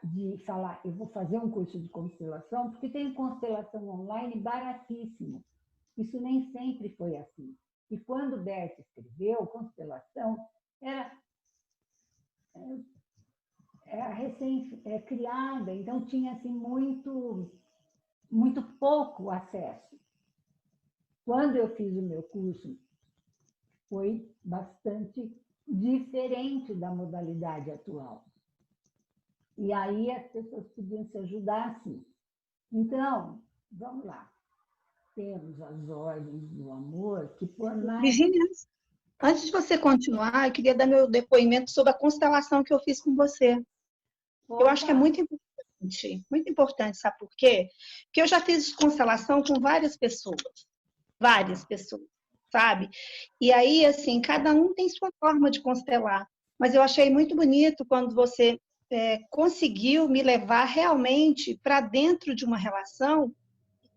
De falar, eu vou fazer um curso de constelação, porque tem constelação online baratíssimo. Isso nem sempre foi assim. E quando Bert escreveu, constelação era recém-criada, então tinha assim, muito pouco acesso. Quando eu fiz o meu curso, foi bastante diferente da modalidade atual. E aí as pessoas podiam se ajudar assim. Então, vamos lá. Temos as ordens do amor, que por mais... Virginia, antes de você continuar, eu queria dar meu depoimento sobre a constelação que eu fiz com você. Opa. Eu acho que é muito importante, sabe por quê? Porque eu já fiz constelação com várias pessoas, sabe? E aí, assim, cada um tem sua forma de constelar, mas eu achei muito bonito quando você conseguiu me levar realmente para dentro de uma relação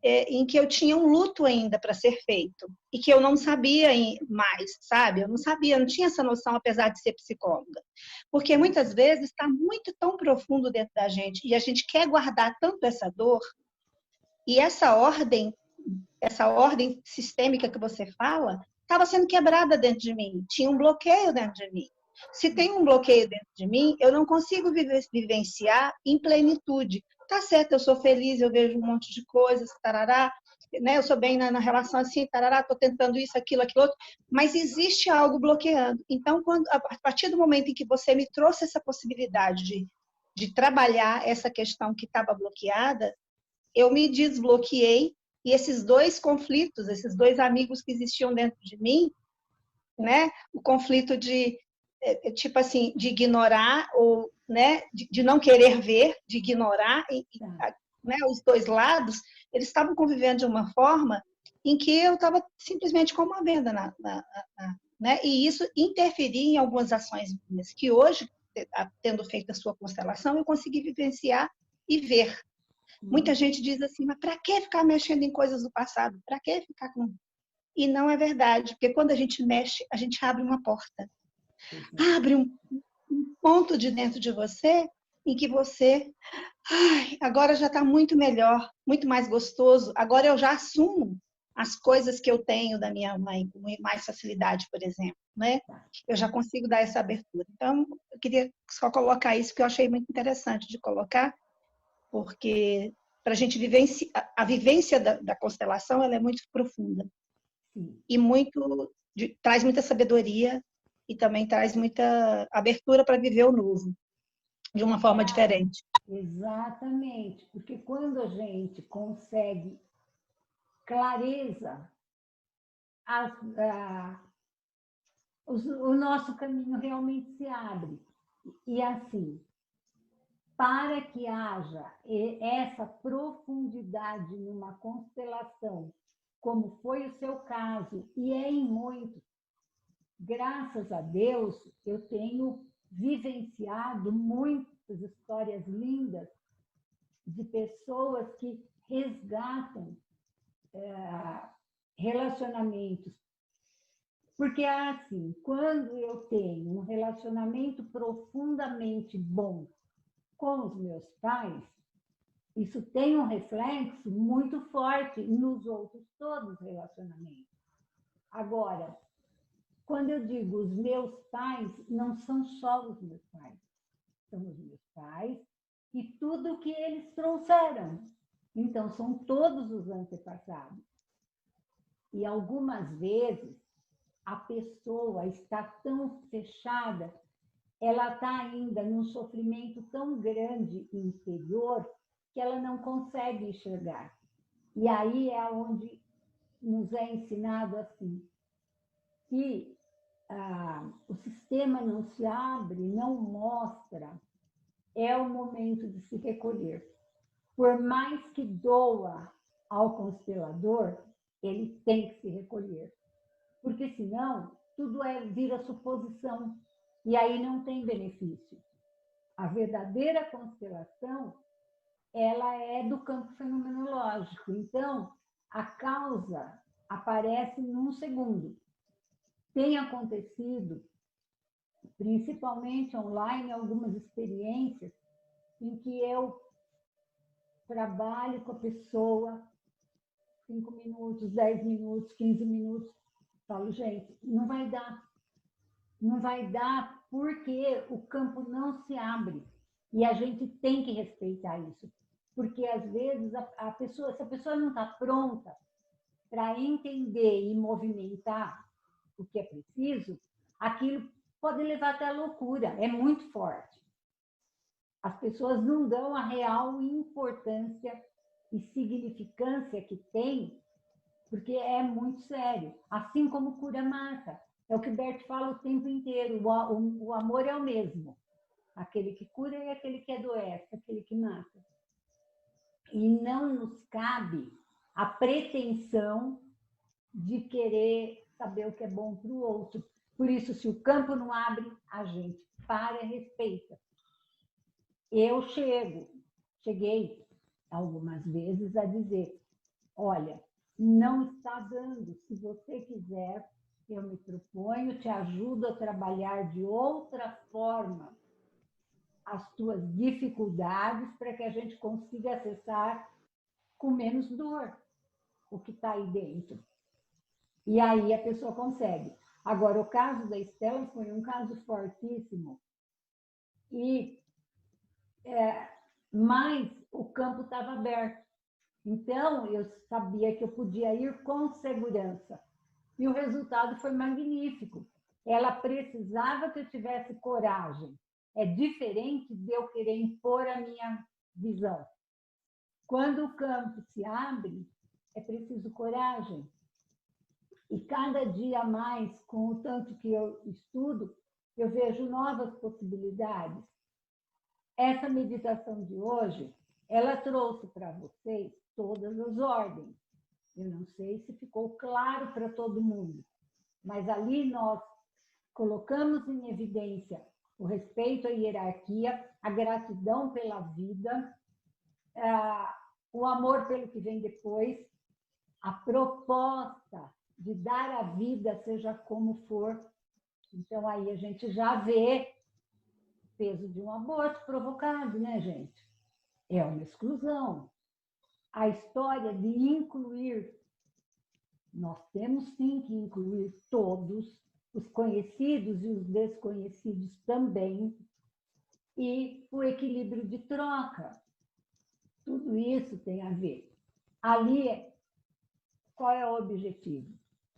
em que eu tinha um luto ainda para ser feito e que eu não sabia mais, sabe? Eu não sabia, não tinha essa noção, apesar de ser psicóloga. Porque muitas vezes está muito tão profundo dentro da gente e a gente quer guardar tanto essa dor e essa ordem sistêmica que você fala estava sendo quebrada dentro de mim, tinha um bloqueio dentro de mim. Se tem um bloqueio dentro de mim, eu não consigo vivenciar em plenitude. Tá certo, eu sou feliz, eu vejo um monte de coisas, tarará, né? Eu sou bem na relação assim, tarará, estou tentando isso, aquilo, outro, mas existe algo bloqueando. Então, a partir do momento em que você me trouxe essa possibilidade de trabalhar essa questão que estava bloqueada, eu me desbloqueei e esses dois conflitos, esses dois amigos que existiam dentro de mim, né? O conflito tipo assim, de ignorar ou, né, de não querer ver, de ignorar, né, os dois lados, eles estavam convivendo de uma forma em que eu estava simplesmente com uma venda né? E isso interferia em algumas ações minhas, que hoje, tendo feito a sua constelação, eu consegui vivenciar e ver. Muita gente diz assim, mas para que ficar mexendo em coisas do passado? Para que ficar com... E não é verdade, porque quando a gente mexe, a gente abre uma porta. Abre um ponto de dentro de você em que você... agora já está muito melhor, muito mais gostoso. Agora eu já assumo as coisas que eu tenho da minha mãe com mais facilidade, por exemplo, né? Eu já consigo dar essa abertura. Então, eu queria só colocar isso, que eu achei muito interessante de colocar, porque para a gente vivenciar, a vivência da constelação, ela é muito profunda. E traz muita sabedoria e também traz muita abertura para viver o novo, de uma forma diferente. Exatamente, porque quando a gente consegue clareza, o nosso caminho realmente se abre. E assim, para que haja essa profundidade numa constelação, como foi o seu caso, e é em muitos, graças a Deus, eu tenho vivenciado muitas histórias lindas de pessoas que resgatam relacionamentos. Porque, assim, quando eu tenho um relacionamento profundamente bom com os meus pais, isso tem um reflexo muito forte nos outros todos os relacionamentos. Agora, quando eu digo os meus pais, não são só os meus pais, são os meus pais e tudo que eles trouxeram. Então, são todos os antepassados. E algumas vezes a pessoa está tão fechada, ela está ainda num sofrimento tão grande interior que ela não consegue enxergar. E aí é onde nos é ensinado assim, que o sistema não se abre, não mostra, é o momento de se recolher. Por mais que doa ao constelador, ele tem que se recolher. Porque senão tudo vira suposição e aí não tem benefício. A verdadeira constelação, ela é do campo fenomenológico. Então, a causa aparece num segundo. Tem acontecido, principalmente online, algumas experiências em que eu trabalho com a pessoa 5 minutos, 10 minutos, 15 minutos. Falo, gente, não vai dar. Não vai dar porque o campo não se abre. E a gente tem que respeitar isso. Porque, às vezes, a pessoa, se a pessoa não está pronta para entender e movimentar o que é preciso, aquilo pode levar até a loucura. É muito forte. As pessoas não dão a real importância e significância que tem, porque é muito sério. Assim como cura mata. É o que o Bert fala o tempo inteiro. O amor é o mesmo. Aquele que cura e aquele que adoece, aquele que mata. E não nos cabe a pretensão de querer saber o que é bom para o outro. Por isso, se o campo não abre, a gente para e respeita. Eu cheguei algumas vezes a dizer, olha, não está dando, se você quiser, eu me proponho, te ajudo a trabalhar de outra forma as tuas dificuldades para que a gente consiga acessar com menos dor o que está aí dentro. E aí a pessoa consegue. Agora, o caso da Estela foi um caso fortíssimo. Mas o campo estava aberto. Então, eu sabia que eu podia ir com segurança. E o resultado foi magnífico. Ela precisava que eu tivesse coragem. É diferente de eu querer impor a minha visão. Quando o campo se abre, é preciso coragem. E cada dia mais, com o tanto que eu estudo, eu vejo novas possibilidades. Essa meditação de hoje, ela trouxe para vocês todas as ordens. Eu não sei se ficou claro para todo mundo, mas ali nós colocamos em evidência o respeito à hierarquia, a gratidão pela vida, o amor pelo que vem depois, a proposta de dar a vida, seja como for. Então, aí a gente já vê o peso de um aborto provocado, né, gente? É uma exclusão. A história de incluir, nós temos sim que incluir todos, os conhecidos e os desconhecidos também, e o equilíbrio de troca. Tudo isso tem a ver. Ali, qual é o objetivo?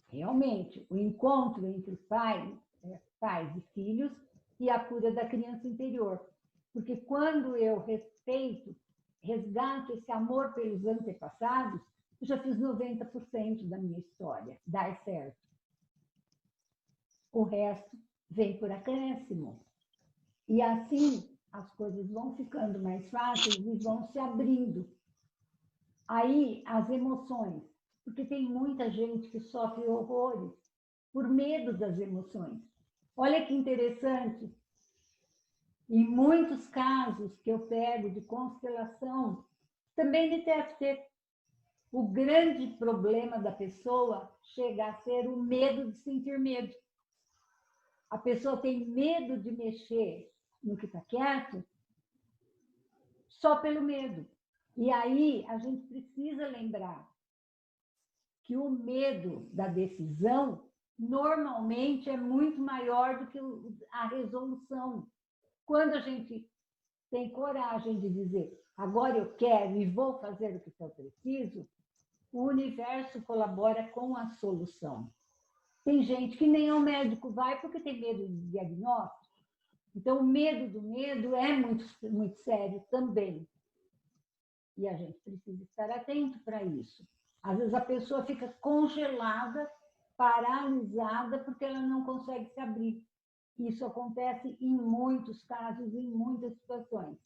Realmente, o encontro entre pais e filhos e a cura da criança interior. Porque quando eu resgato esse amor pelos antepassados, eu já fiz 90% da minha história dar certo. O resto vem por acréscimo. E assim as coisas vão ficando mais fáceis e vão se abrindo. Aí as emoções, porque tem muita gente que sofre horrores por medo das emoções. Olha que interessante. Em muitos casos que eu pego de constelação, também de TFT, o grande problema da pessoa chega a ser o medo de sentir medo. A pessoa tem medo de mexer no que está quieto só pelo medo. E aí a gente precisa lembrar que o medo da decisão normalmente é muito maior do que a resolução. Quando a gente tem coragem de dizer, agora eu quero e vou fazer o que eu preciso, o universo colabora com a solução. Tem gente que nem ao médico vai porque tem medo de diagnóstico. Então, o medo do medo é muito, muito sério também. E a gente precisa estar atento para isso. Às vezes a pessoa fica congelada, paralisada, porque ela não consegue se abrir. Isso acontece em muitos casos, em muitas situações.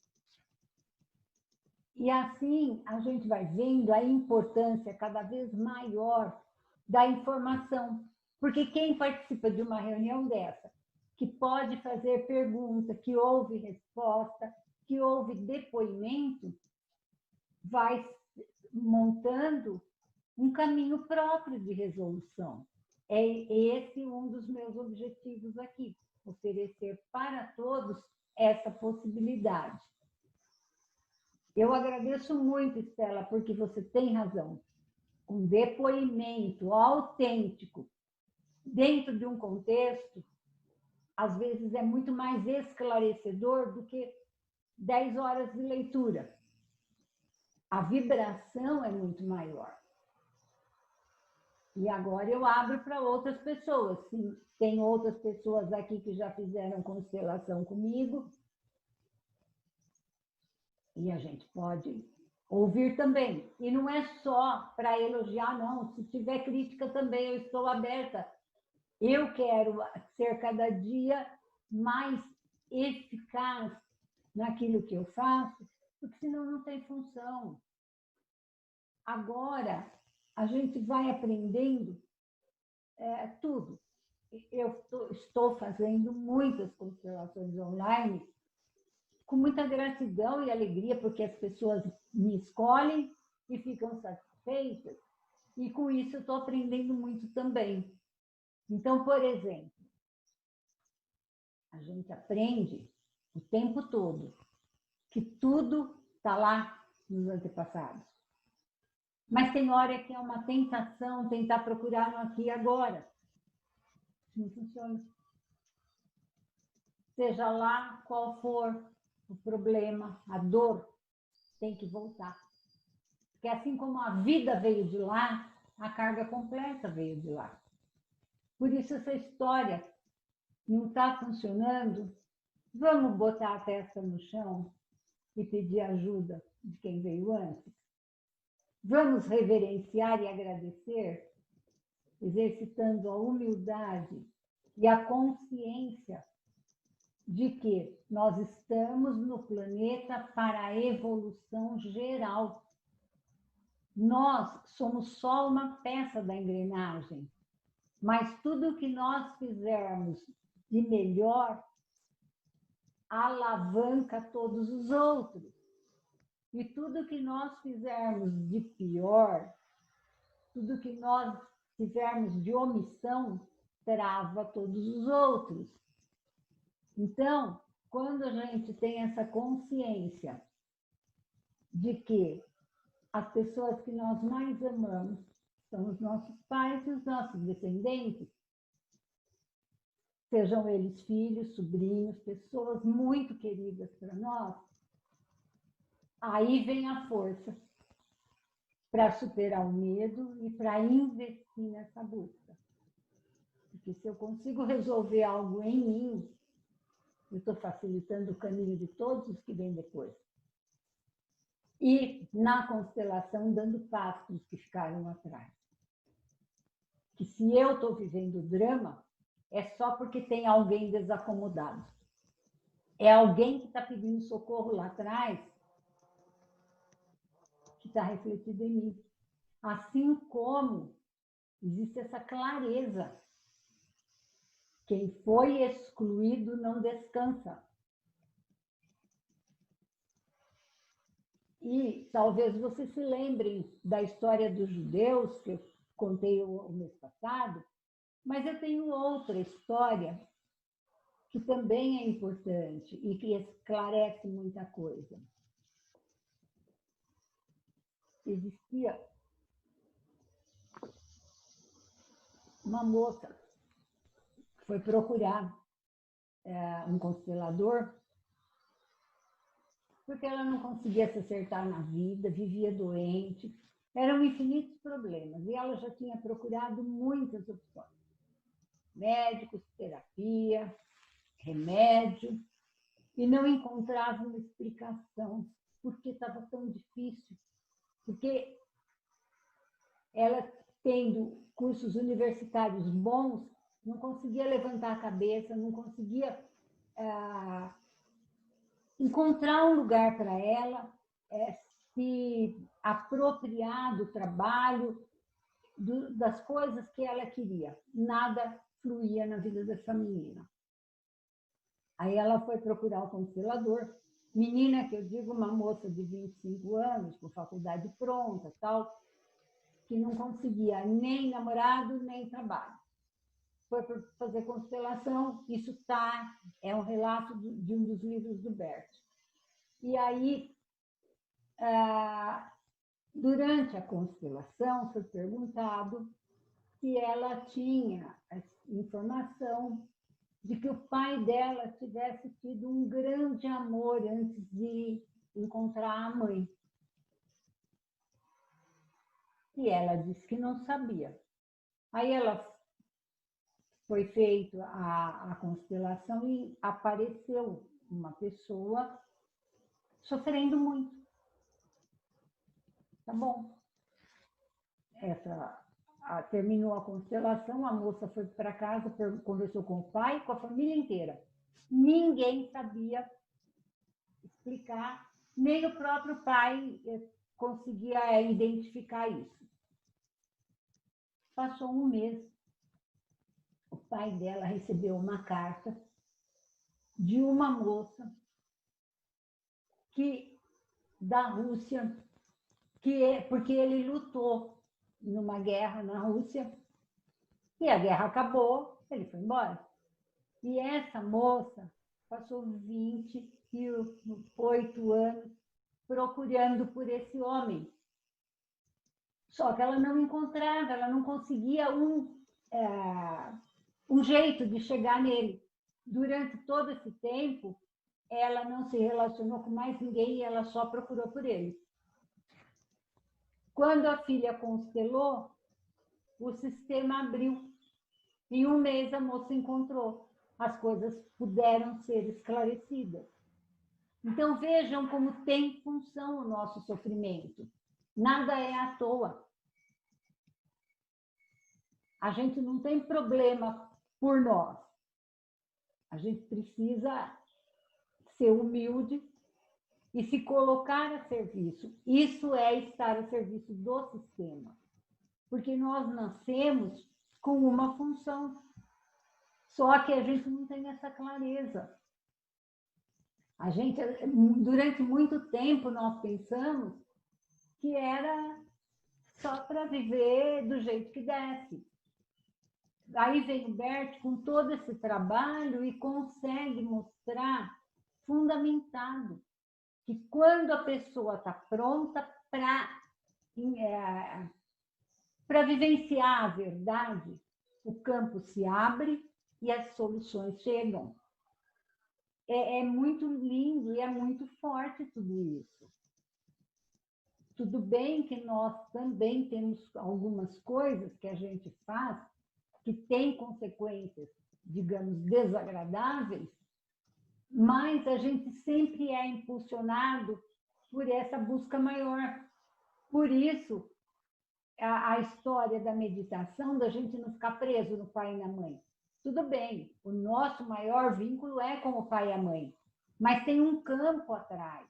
E assim a gente vai vendo a importância cada vez maior da informação. Porque quem participa de uma reunião dessa que pode fazer pergunta, que ouve resposta, que ouve depoimento, vai montando um caminho próprio de resolução. É esse um dos meus objetivos aqui, oferecer para todos essa possibilidade. Eu agradeço muito, Estela, porque você tem razão. Um depoimento autêntico dentro de um contexto, às vezes é muito mais esclarecedor do que 10 horas de leitura. A vibração é muito maior. E agora eu abro para outras pessoas. Tem outras pessoas aqui que já fizeram constelação comigo. E a gente pode ouvir também. E não é só para elogiar, não. Se tiver crítica também, eu estou aberta. Eu quero ser cada dia mais eficaz naquilo que eu faço, porque senão não tem função. Agora, a gente vai aprendendo tudo. Eu estou fazendo muitas constelações online com muita gratidão e alegria, porque as pessoas me escolhem e ficam satisfeitas, e com isso eu estou aprendendo muito também. Então, por exemplo, a gente aprende o tempo todo que tudo está lá nos antepassados. Mas tem hora que é uma tentação tentar procurar no aqui e agora. Não funciona. Seja lá qual for o problema, a dor, tem que voltar. Porque assim como a vida veio de lá, a carga completa veio de lá. Por isso essa história não está funcionando. Vamos botar a testa no chão e pedir ajuda de quem veio antes. Vamos reverenciar e agradecer, exercitando a humildade e a consciência de que nós estamos no planeta para a evolução geral. Nós somos só uma peça da engrenagem, mas tudo que nós fizermos de melhor alavanca todos os outros. E tudo que nós fizermos de pior, tudo que nós fizermos de omissão, trava todos os outros. Então, quando a gente tem essa consciência de que as pessoas que nós mais amamos são os nossos pais e os nossos descendentes, sejam eles filhos, sobrinhos, pessoas muito queridas para nós, aí vem a força para superar o medo e para investir nessa busca. Porque se eu consigo resolver algo em mim, eu estou facilitando o caminho de todos os que vêm depois. E na constelação, dando paz para os que ficaram atrás. Que se eu estou vivendo drama, é só porque tem alguém desacomodado. É alguém que está pedindo socorro lá atrás, que está refletido em mim. Assim como existe essa clareza. Quem foi excluído não descansa. E talvez vocês se lembrem da história dos judeus, que eu contei o mês passado, mas eu tenho outra história que também é importante e que esclarece muita coisa. Existia uma moça que foi procurar um constelador porque ela não conseguia se acertar na vida, vivia doente, eram infinitos problemas, e ela já tinha procurado muitas opções. Médicos, terapia, remédio, e não encontrava uma explicação porque estava tão difícil, porque ela, tendo cursos universitários bons, não conseguia levantar a cabeça, não conseguia encontrar um lugar para ela, se apropriar do trabalho, das coisas que ela queria. Nada fluía na vida dessa menina. Aí ela foi procurar o constelador. Menina, que eu digo, uma moça de 25 anos, com faculdade pronta, tal, que não conseguia nem namorado, nem trabalho. Foi para fazer constelação, isso é um relato de um dos livros do Bert. E aí, durante a constelação, foi perguntado se ela tinha a informação de que o pai dela tivesse tido um grande amor antes de encontrar a mãe. E ela disse que não sabia. Aí foi feita a constelação e apareceu uma pessoa sofrendo muito. Tá bom. Terminou a constelação, a moça foi para casa, conversou com o pai, com a família inteira. Ninguém sabia explicar, nem o próprio pai conseguia identificar isso. Passou um mês, o pai dela recebeu uma carta de uma moça da Rússia, porque ele lutou numa guerra na Rússia, e a guerra acabou, ele foi embora. E essa moça passou 28 anos procurando por esse homem. Só que ela não encontrava, ela não conseguia um jeito de chegar nele. Durante todo esse tempo, ela não se relacionou com mais ninguém e ela só procurou por ele. Quando a filha constelou, o sistema abriu. Em um mês, a moça encontrou. As coisas puderam ser esclarecidas. Então, vejam como tem função o nosso sofrimento. Nada é à toa. A gente não tem problema por nós. A gente precisa ser humilde e se colocar a serviço. Isso é estar a serviço do sistema. Porque nós nascemos com uma função. Só que a gente não tem essa clareza. A gente, durante muito tempo, nós pensamos que era só para viver do jeito que desse. Aí vem o Bert com todo esse trabalho e consegue mostrar, fundamentado, que quando a pessoa está pronta para vivenciar a verdade, o campo se abre e as soluções chegam. É muito lindo e é muito forte tudo isso. Tudo bem que nós também temos algumas coisas que a gente faz que têm consequências, digamos, desagradáveis, mas a gente sempre é impulsionado por essa busca maior. Por isso, a história da meditação, da gente não ficar preso no pai e na mãe. Tudo bem, o nosso maior vínculo é com o pai e a mãe, mas tem um campo atrás.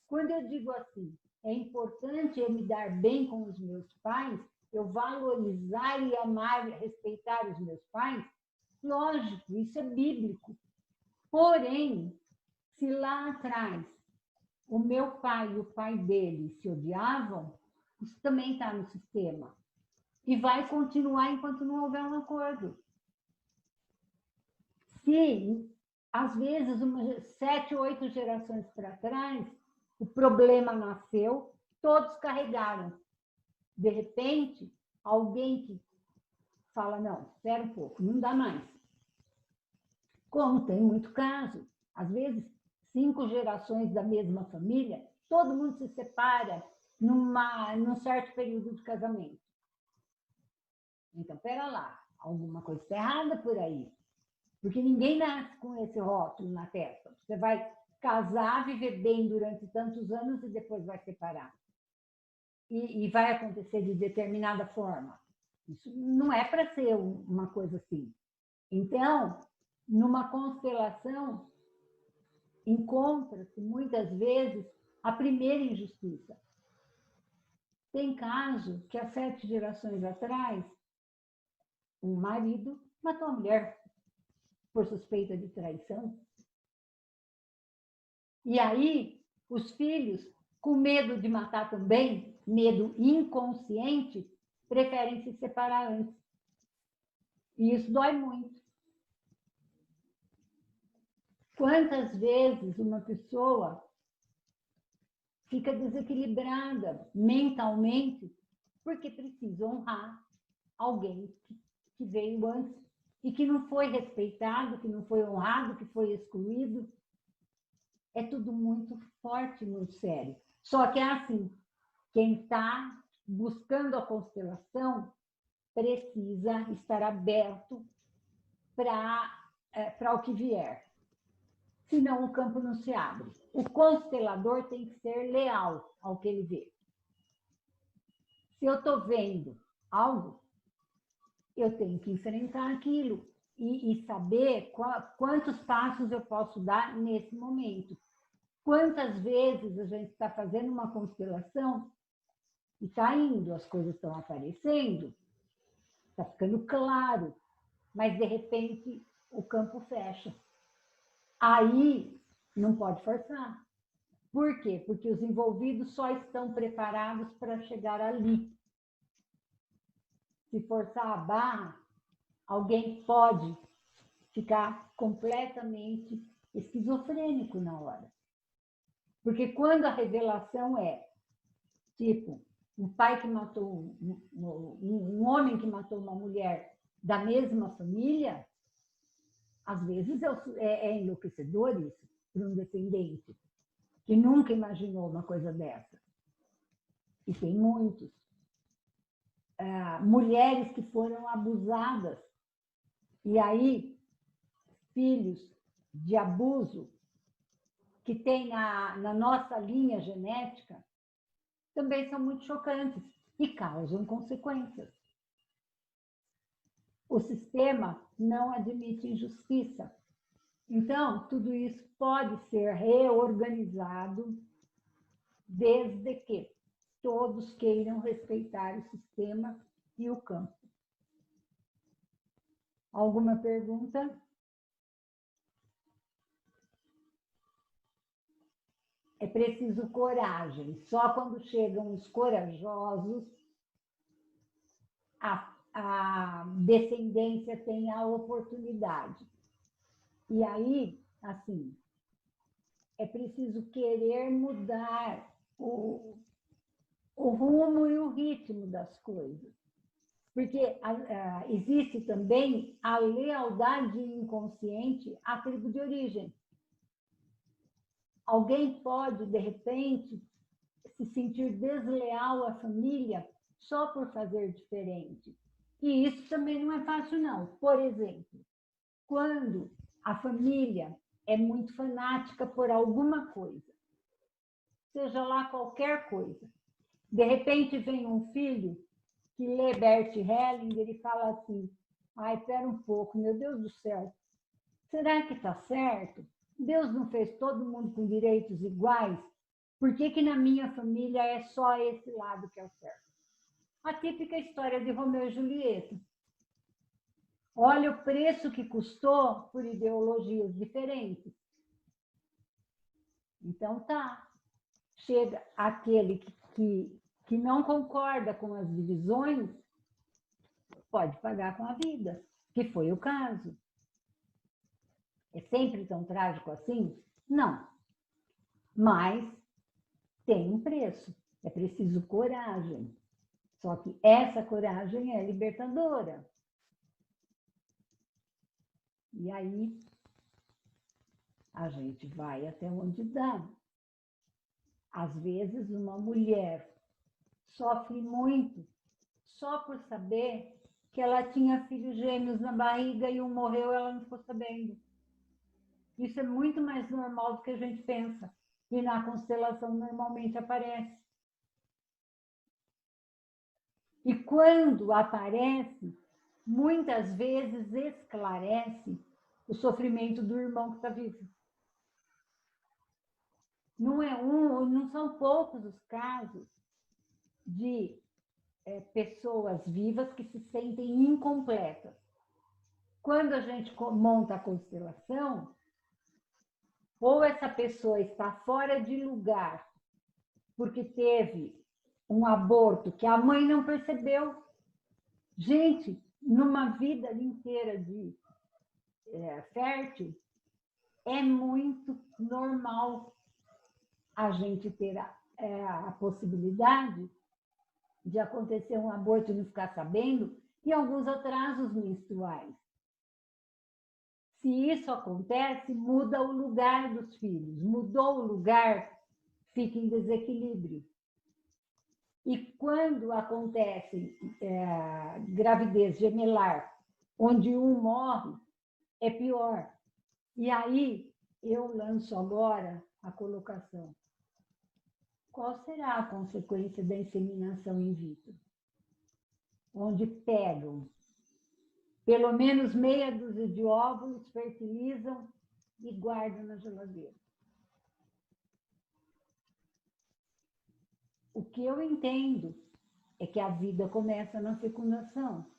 Quando eu digo assim, é importante eu me dar bem com os meus pais, eu valorizar e amar e respeitar os meus pais, lógico, isso é bíblico. Porém, se lá atrás o meu pai e o pai dele se odiavam, isso também está no sistema. E vai continuar enquanto não houver um acordo. Se, às vezes, 7, 8 gerações para trás, o problema nasceu, todos carregaram. De repente, alguém que fala, não, espera um pouco, não dá mais. Como tem muito caso. Às vezes, 5 gerações da mesma família, todo mundo se separa num certo período de casamento. Então, espera lá, alguma coisa está errada por aí. Porque ninguém nasce com esse rótulo na testa. Você vai casar, viver bem durante tantos anos e depois vai separar. E vai acontecer de determinada forma. Isso não é para ser uma coisa assim. Então, numa constelação, encontra-se muitas vezes a primeira injustiça. Tem caso que há 7 gerações atrás, um marido matou a mulher por suspeita de traição. E aí, os filhos, com medo de matar também, medo inconsciente, preferem se separar antes. E isso dói muito. Quantas vezes uma pessoa fica desequilibrada mentalmente porque precisa honrar alguém que veio antes e que não foi respeitado, que não foi honrado, que foi excluído. É tudo muito forte, muito sério. Só que é assim, quem está buscando a constelação precisa estar aberto para o que vier. Senão o campo não se abre. O constelador tem que ser leal ao que ele vê. Se eu estou vendo algo, eu tenho que enfrentar aquilo e saber quantos passos eu posso dar nesse momento. Quantas vezes a gente está fazendo uma constelação e está indo, as coisas estão aparecendo, está ficando claro, mas de repente o campo fecha. Aí não pode forçar. Por quê? Porque os envolvidos só estão preparados para chegar ali. Se forçar a barra, alguém pode ficar completamente esquizofrênico na hora. Porque quando a revelação é, tipo, um pai que matou, um homem que matou uma mulher da mesma família, às vezes é enlouquecedor isso para um descendente que nunca imaginou uma coisa dessa. E tem muitos. Mulheres que foram abusadas. E aí, filhos de abuso que tem na nossa linha genética também são muito chocantes e causam consequências. O sistema não admite injustiça. Então, tudo isso pode ser reorganizado desde que todos queiram respeitar o sistema e o campo. Alguma pergunta? É preciso coragem. Só quando chegam os corajosos, a descendência tem a oportunidade. E aí, assim, é preciso querer mudar o rumo e o ritmo das coisas. Porque existe também a lealdade inconsciente à tribo de origem. Alguém pode, de repente, se sentir desleal à família só por fazer diferente. E isso também não é fácil, não. Por exemplo, quando a família é muito fanática por alguma coisa, seja lá qualquer coisa, de repente vem um filho que lê Bert Hellinger e fala assim, ai, espera um pouco, meu Deus do céu, será que está certo? Deus não fez todo mundo com direitos iguais? Por que na minha família é só esse lado que é o certo? A típica história de Romeu e Julieta. Olha o preço que custou por ideologias diferentes. Então tá, chega aquele que não concorda com as divisões, pode pagar com a vida, que foi o caso. É sempre tão trágico assim? Não. Mas tem um preço. É preciso coragem. Só que essa coragem é libertadora. E aí a gente vai até onde dá. Às vezes uma mulher sofre muito só por saber que ela tinha filhos gêmeos na barriga e um morreu e ela não ficou sabendo. Isso é muito mais normal do que a gente pensa. E na constelação normalmente aparece. E quando aparece, muitas vezes esclarece o sofrimento do irmão que está vivo. Não são poucos os casos de pessoas vivas que se sentem incompletas. Quando a gente monta a constelação, ou essa pessoa está fora de lugar porque teve um aborto que a mãe não percebeu. Gente, numa vida inteira de fértil, é muito normal a gente ter a possibilidade de acontecer um aborto e não ficar sabendo, e alguns atrasos menstruais. Se isso acontece, muda o lugar dos filhos. Mudou o lugar, fica em desequilíbrio. E quando acontece gravidez gemelar, onde um morre, é pior. E aí eu lanço agora a colocação. Qual será a consequência da inseminação in vitro? Onde pegam pelo menos meia dúzia de óvulos, fertilizam e guardam na geladeira. O que eu entendo é que a vida começa na fecundação.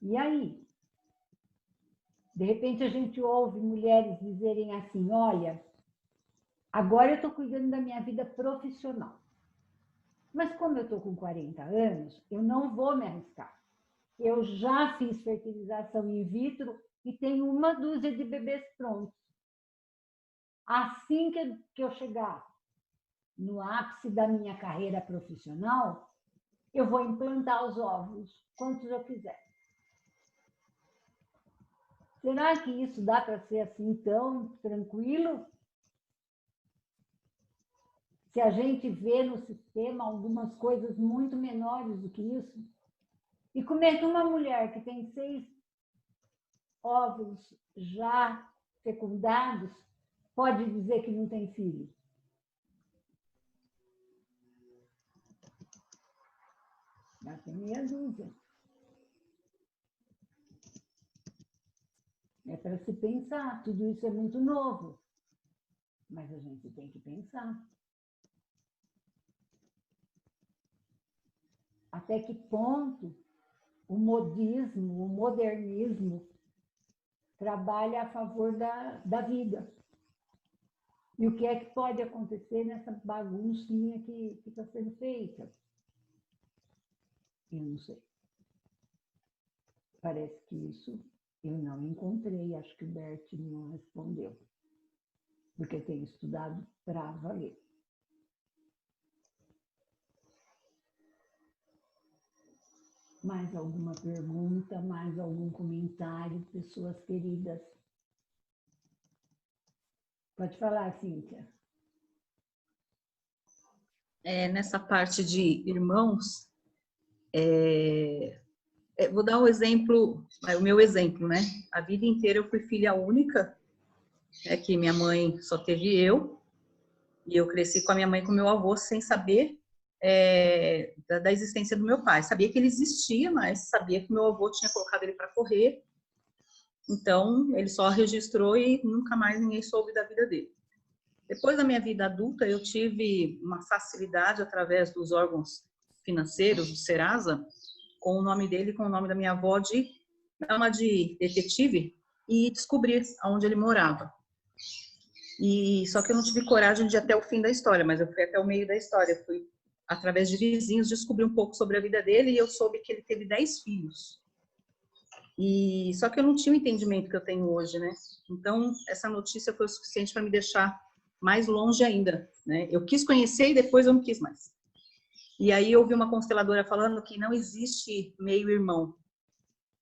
E aí? De repente a gente ouve mulheres dizerem assim, olha, agora eu estou cuidando da minha vida profissional. Mas como eu estou com 40 anos, eu não vou me arriscar. Eu já fiz fertilização in vitro e tenho uma dúzia de bebês prontos. Assim que eu chegar no ápice da minha carreira profissional, eu vou implantar os óvulos, quantos eu quiser. Será que isso dá para ser assim tão tranquilo? Se a gente vê no sistema algumas coisas muito menores do que isso, e como é que uma mulher que tem 6 óvulos já fecundados pode dizer que não tem filho? Já tem meia dúzia. É para se pensar, tudo isso é muito novo, mas a gente tem que pensar. Até que ponto o modismo, o modernismo trabalha a favor da vida? E o que é que pode acontecer nessa baguncinha que está sendo feita? Eu não sei. Parece que isso eu não encontrei, acho que o Bert não respondeu, porque eu tenho estudado para valer. Mais alguma pergunta, mais algum comentário, pessoas queridas? Pode falar, Cíntia. Nessa parte de irmãos, vou dar um exemplo, o meu exemplo, né? A vida inteira eu fui filha única, que minha mãe só teve eu, e eu cresci com a minha mãe e com meu avô sem saber da existência do meu pai. Sabia que ele existia, mas sabia que meu avô tinha colocado ele para correr. Então, ele só registrou e nunca mais ninguém soube da vida dele. Depois da minha vida adulta, eu tive uma facilidade através dos órgãos financeiros, do Serasa, com o nome dele, com o nome da minha avó, de dar uma de detetive e descobrir aonde ele morava. Só que eu não tive coragem de ir até o fim da história, mas eu fui até o meio da história. Eu fui, através de vizinhos, descobrir um pouco sobre a vida dele e eu soube que ele teve 10 filhos. Só que eu não tinha o entendimento que eu tenho hoje, né? Então, essa notícia foi o suficiente para me deixar mais longe ainda, né? Eu quis conhecer e depois eu não quis mais. E aí eu ouvi uma consteladora falando que não existe meio-irmão,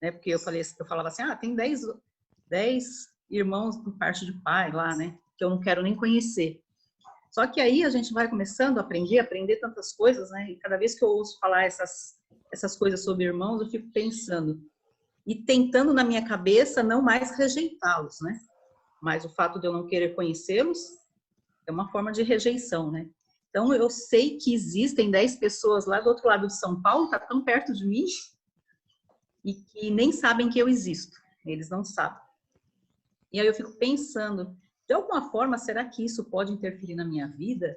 né? Porque eu falava assim, tem 10 irmãos por parte de pai lá, né? Que eu não quero nem conhecer. Só que aí a gente vai começando a aprender tantas coisas, né? E cada vez que eu ouço falar essas coisas sobre irmãos, eu fico pensando e tentando na minha cabeça não mais rejeitá-los, né? Mas o fato de eu não querer conhecê-los é uma forma de rejeição, né? Então, eu sei que existem 10 pessoas lá do outro lado de São Paulo, tá tão perto de mim, e que nem sabem que eu existo. Eles não sabem. E aí eu fico pensando, de alguma forma, será que isso pode interferir na minha vida?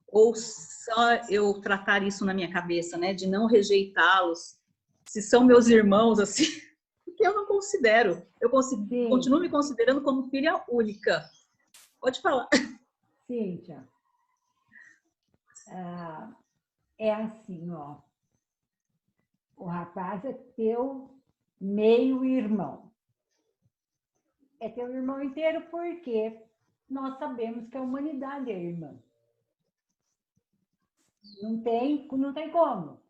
Ou só eu tratar isso na minha cabeça, né? De não rejeitá-los? Se são meus irmãos, assim... eu não considero. Eu continuo me considerando como filha única. Pode falar. Cíntia, é assim, ó. O rapaz é teu meio-irmão. É teu irmão inteiro porque nós sabemos que a humanidade é irmã. Não tem como.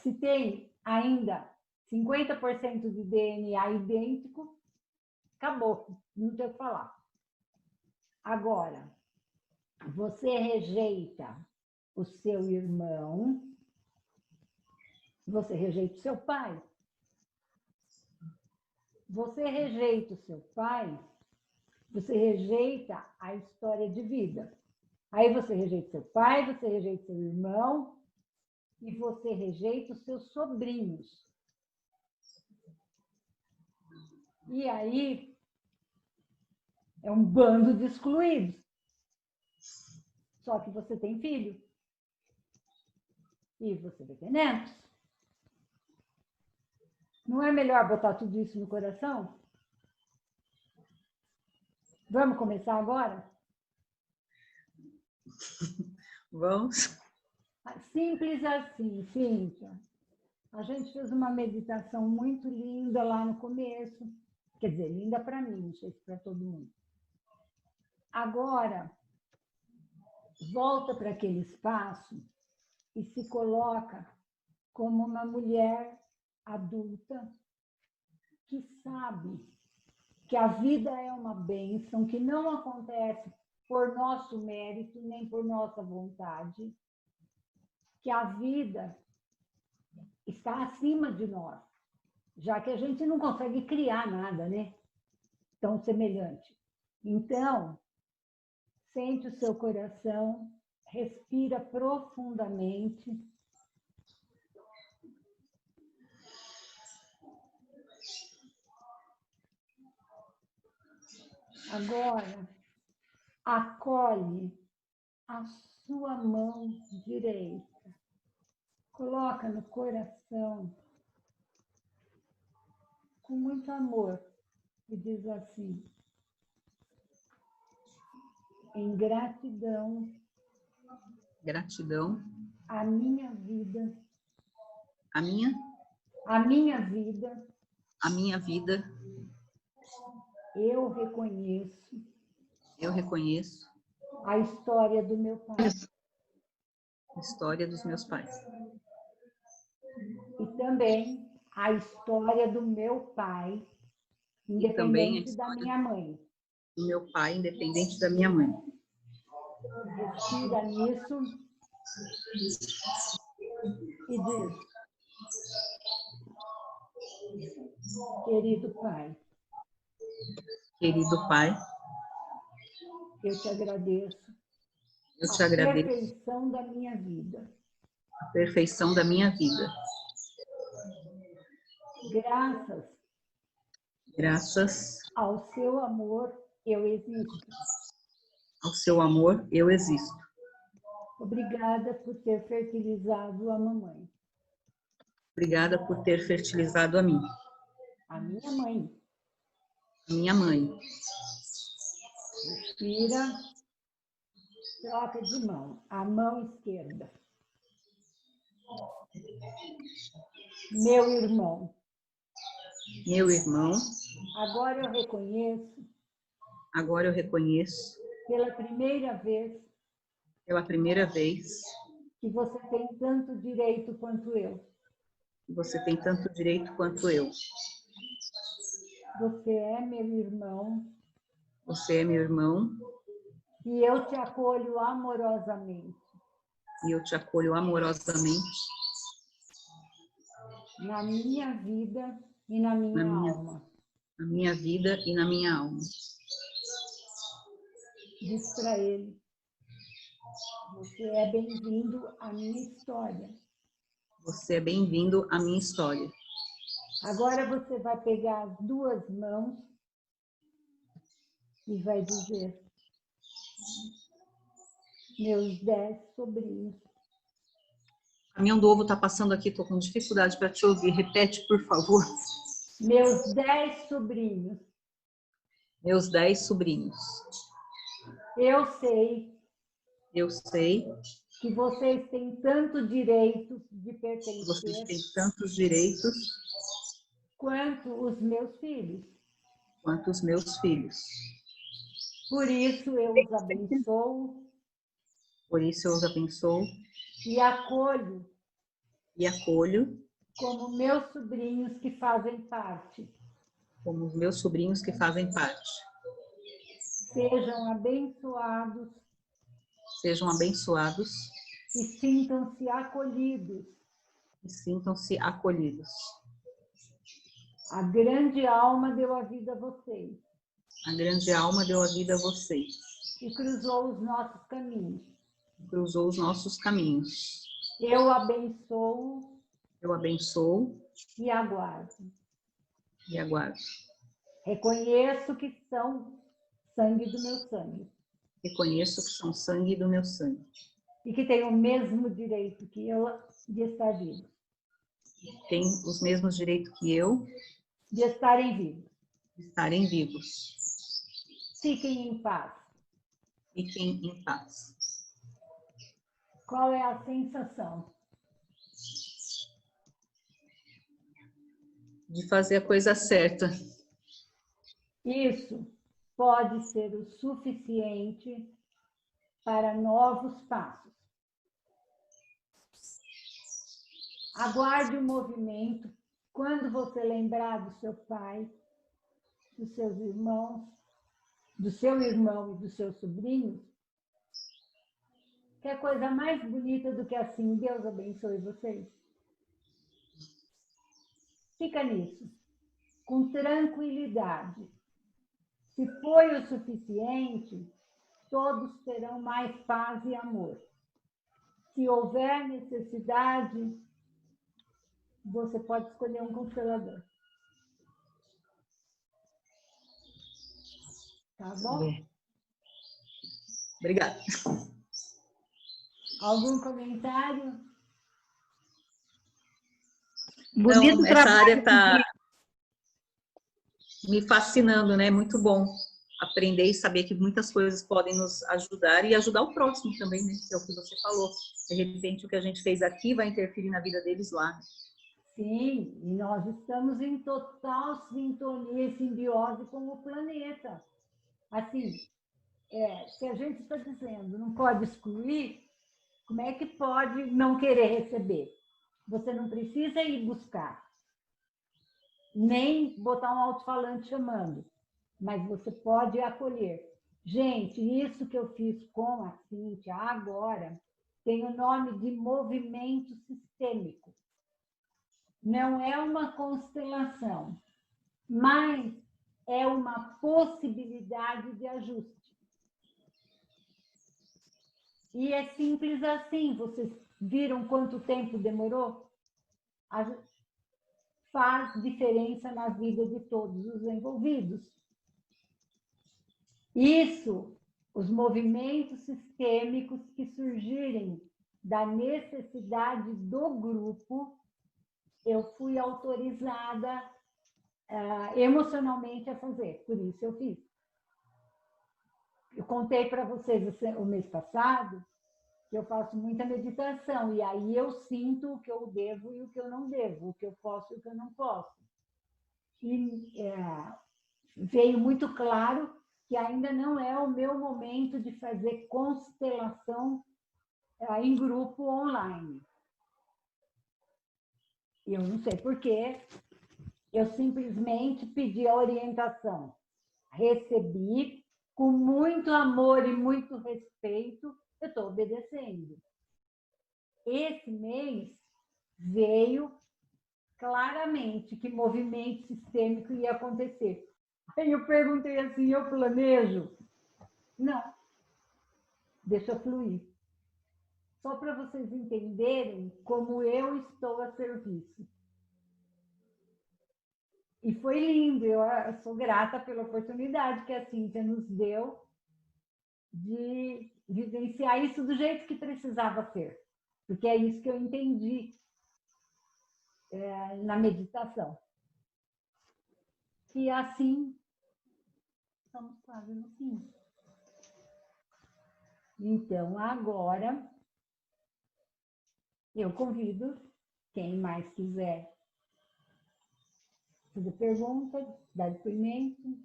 Se tem ainda 50% de DNA idêntico, acabou, não tem o que falar. Agora, você rejeita o seu irmão, você rejeita o seu pai. Você rejeita o seu pai, você rejeita a história de vida. Aí você rejeita seu pai, você rejeita seu irmão e você rejeita os seus sobrinhos. E aí é um bando de excluídos. Só que você tem filho. E você vai ter netos. Não é melhor botar tudo isso no coração? Vamos começar agora? Vamos. Simples assim, Cíntia. A gente fez uma meditação muito linda lá no começo. Quer dizer, linda para mim, não sei se para todo mundo. Agora, volta para aquele espaço e se coloca como uma mulher adulta que sabe que a vida é uma bênção, que não acontece por nosso mérito, nem por nossa vontade, que a vida está acima de nós, já que a gente não consegue criar nada, né? Tão semelhante. Então, sente o seu coração, respira profundamente. Agora, acolhe a sua mão direita. Coloca no coração com muito amor e diz assim: em gratidão, a minha vida, a minha vida, eu reconheço a história do meu pai. A história dos meus pais. E também a história do meu pai, independente da minha mãe. Do meu pai, independente da minha mãe. Respira nisso e diz: querido pai, eu te agradeço. A perfeição da minha vida. A perfeição da minha vida. Graças ao seu amor, eu existo. Ao seu amor, eu existo. Obrigada por ter fertilizado a mamãe. Obrigada por ter fertilizado a mim. A minha mãe. A minha mãe. Respira. Troca de mão. A mão esquerda. Meu irmão. Meu irmão. Agora eu reconheço. Pela primeira vez. Que você tem tanto direito quanto eu. Você é meu irmão. Você é meu irmão. E eu te acolho amorosamente. Na minha vida e na minha alma. Na minha vida e na minha alma. Diz para ele: você é bem-vindo à minha história. Você é bem-vindo à minha história. Agora você vai pegar as duas mãos e vai dizer: meus 10 sobrinhos. O caminhão do ovo está passando aqui, estou com dificuldade para te ouvir. Repete, por favor. meus 10 sobrinhos. Meus 10 sobrinhos. Eu sei Eu sei que vocês têm tanto direito de que vocês pertencer têm tantos direitos quanto os meus filhos. quanto os meus filhos. Por isso eu os abençoo Por isso eu os abençoo e acolho e acolho como meus sobrinhos que fazem parte. como os meus sobrinhos que fazem parte. Sejam abençoados Sejam abençoados e sintam-se acolhidos. e sintam-se acolhidos. A grande alma deu a vida a vocês A grande alma deu a vida a vocês. e cruzou os nossos caminhos. Cruzou os nossos caminhos. Eu abençoo Eu abençoo e aguardo. e aguardo. Reconheço que são sangue do meu sangue Reconheço que são sangue do meu sangue. e que têm o mesmo direito que eu de estar vivo, Têm os mesmos direitos que eu de estarem vivos. de estarem vivos. Fiquem em paz. Fiquem em paz. Qual é a sensação? De fazer a coisa certa. Isso pode ser o suficiente para novos passos. Aguarde o movimento quando você lembrar do seu pai, dos seus irmãos, do seu irmão e dos seus sobrinhos. Que coisa mais bonita do que assim, Deus abençoe vocês. Fica nisso, com tranquilidade. Se foi o suficiente, todos terão mais paz e amor. Se houver necessidade, você pode escolher um constelador. Tá bom? Obrigada. Algum comentário? Bonito Não, essa trabalho. área está me fascinando, né? Muito bom aprender e saber que muitas coisas podem nos ajudar e ajudar o próximo também, né? Que é o que você falou. De repente, o que a gente fez aqui vai interferir na vida deles lá. Sim, e nós estamos em total sintonia e simbiose com o planeta. Assim, se a gente está dizendo não pode excluir, como é que pode não querer receber? Você não precisa ir buscar, nem botar um alto-falante chamando, mas você pode acolher. Gente, isso que eu fiz com a Cíntia agora tem o nome de movimento sistêmico. Não é uma constelação, mas é uma possibilidade de ajuste. E é simples assim. Vocês viram quanto tempo demorou? Faz diferença na vida de todos os envolvidos. Isso, os movimentos sistêmicos que surgirem da necessidade do grupo, eu fui autorizada emocionalmente a fazer, por isso eu fiz. Eu contei para vocês o mês passado que eu faço muita meditação, e aí eu sinto o que eu devo e o que eu não devo, o que eu posso e o que eu não posso. E veio muito claro que ainda não é o meu momento de fazer constelação em grupo online. Eu não sei por quê, eu simplesmente pedi a orientação, recebi com muito amor e muito respeito, eu estou obedecendo. Esse mês veio claramente que movimento sistêmico ia acontecer. Aí eu perguntei assim, eu planejo? Não, deixa fluir. Só para vocês entenderem como eu estou a serviço. E foi lindo, eu sou grata pela oportunidade que a Cíntia nos deu de vivenciar isso do jeito que precisava ser. Porque é isso que eu entendi na meditação. que assim estamos quase no fim. Então, agora, eu convido quem mais quiser fazer perguntas, dar depoimento.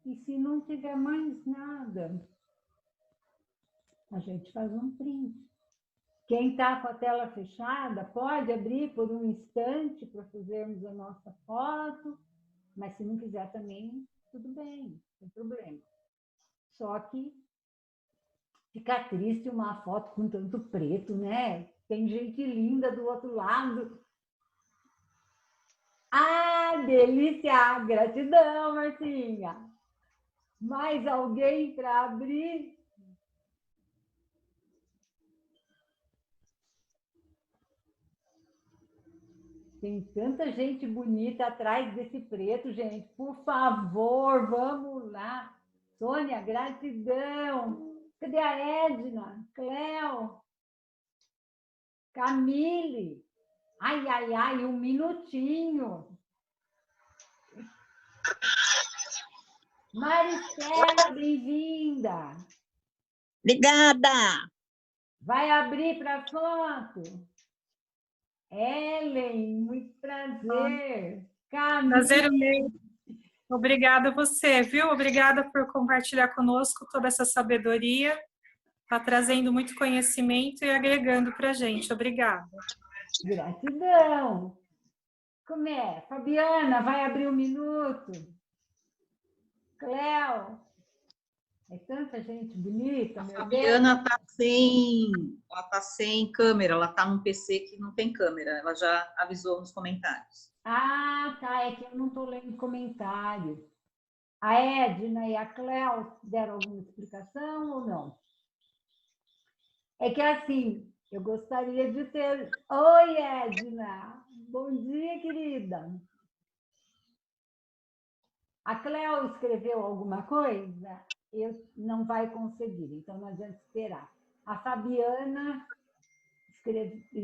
E se não tiver mais nada, a gente faz um print. Quem está com a tela fechada pode abrir por um instante para fazermos a nossa foto, mas se não quiser também, tudo bem, não tem problema. Só que fica triste uma foto com tanto preto, né? Tem gente linda do outro lado. Ah, delícia! Gratidão, Marcinha! Mais alguém para abrir? Tem tanta gente bonita atrás desse preto, gente. Por favor, vamos lá. Sônia, gratidão. Cadê a Edna? Cléo? Camille? Ai, ai, ai, um minutinho. Maristela, bem-vinda. Obrigada. Vai abrir para a foto? Ellen, muito prazer. Camille. Prazer meu. Obrigada a você, viu? Obrigada por compartilhar conosco toda essa sabedoria. Está trazendo muito conhecimento e agregando para a gente. Obrigada. Gratidão. Como é? Fabiana, vai abrir um minuto. Cléo. É tanta gente bonita, meu Deus. A Fabiana tá sem câmera, ela tá num PC que não tem câmera, ela já avisou nos comentários. Ah, tá, é que eu não estou lendo comentário. A Edna e a Cléo deram alguma explicação ou não? É que assim, eu gostaria de ter... Oi, Edna! Bom dia, querida! A Cléo escreveu alguma coisa? Não vai conseguir, então não adianta esperar. A Fabiana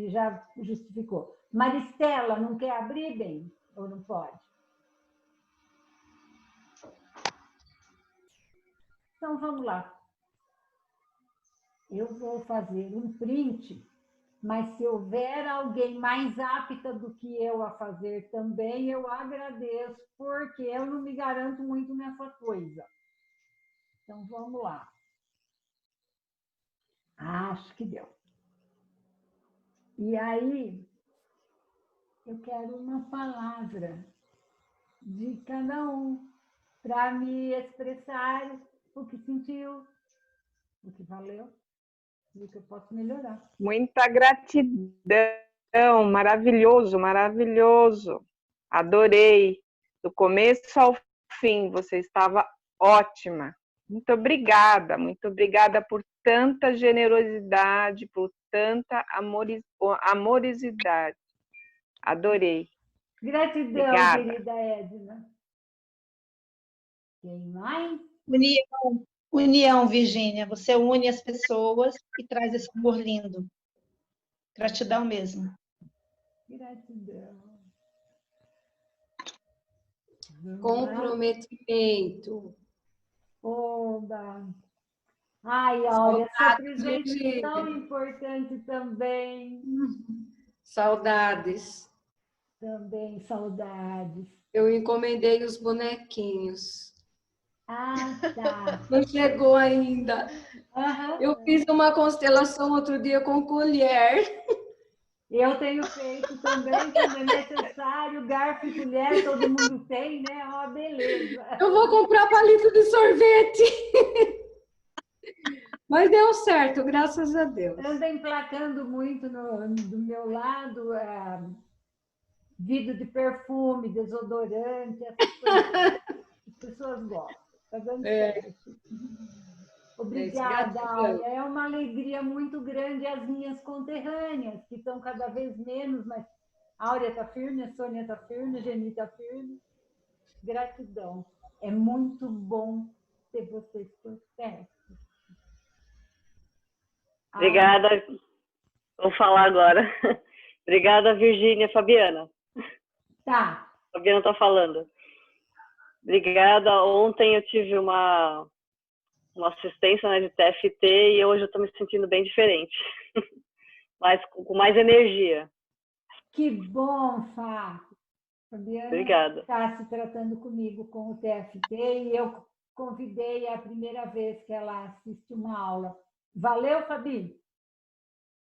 já justificou. Maristela, não quer abrir bem? Ou não pode? Então, vamos lá. Eu vou fazer um print, mas se houver alguém mais apta do que eu a fazer também, eu agradeço, porque eu não me garanto muito nessa coisa. Então, vamos lá. Acho que deu. E aí, eu quero uma palavra de cada um para me expressar o que sentiu, o que valeu e o que eu posso melhorar. Muita gratidão, maravilhoso, maravilhoso. Adorei. Do começo ao fim, você estava ótima. Muito obrigada por tanta generosidade, por tanta amorosidade. Adorei. Gratidão, Obrigada. querida Edna. Quem mais? União, Virgínia. Você une as pessoas e traz esse amor lindo. Gratidão mesmo. Gratidão. Comprometimento. Oba. Ai, olha, sua presença é tão importante também. Saudades. Também, saudades. Eu encomendei os bonequinhos. Ah, tá. Não chegou ainda. Uhum. Eu fiz uma constelação outro dia com colher. Eu tenho feito também, quando é necessário, garfo e colher, todo mundo tem, né? Ó, beleza. Eu vou comprar palito de sorvete. Mas deu certo, graças a Deus. Anda emplacando muito do meu lado, vidro de perfume, desodorante, essas coisas. As pessoas gostam. Está dando certo. Obrigada, Áurea. É uma alegria muito grande as minhas conterrâneas, que estão cada vez menos, mas a Áurea está firme, a Sônia está firme, a Geni está firme. Gratidão. É muito bom ter vocês por perto. Obrigada. Vou falar agora. Obrigada, Virgínia. Fabiana. Tá. Fabiana está falando. Obrigada. Ontem eu tive uma assistência, né, de TFT e hoje eu estou me sentindo bem diferente, mas com mais energia. Que bom, Fá! Fabiana Obrigada. está se tratando comigo com o TFT e eu convidei a primeira vez que ela assiste uma aula. Valeu, Fabi?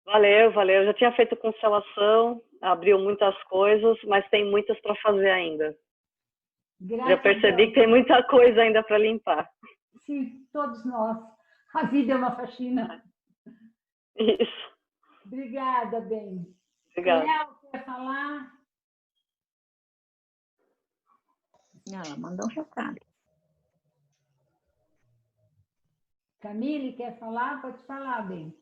Valeu, valeu. Eu já tinha feito constelação, abriu muitas coisas, mas tem muitas para fazer ainda. Gratidão. Já percebi que tem muita coisa ainda para limpar. Sim, todos nós. A vida é uma faxina. Isso. Obrigada, bem. Obrigada. Léo, quer falar? Ela mandou um recado. Camille, quer falar? Pode falar, bem.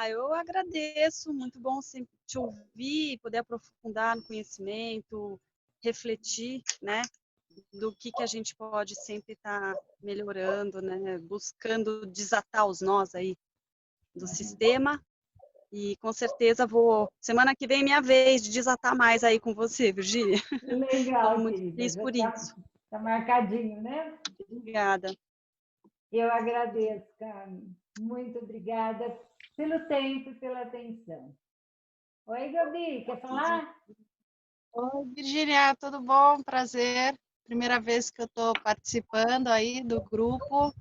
Eu agradeço, muito bom sempre te ouvir, poder aprofundar no conhecimento, refletir, né, do que a gente pode sempre estar melhorando, né, buscando desatar os nós aí do sistema. E com certeza semana que vem minha vez de desatar mais aí com você, Virgínia. Legal, Estou muito querida. feliz por isso. Está marcadinho, né? Obrigada. Eu agradeço, Carmen. Muito obrigada pelo tempo e pela atenção. Oi, Gabi, quer falar? Oi, Virgínia, tudo bom? Prazer. Primeira vez que eu estou participando aí do grupo.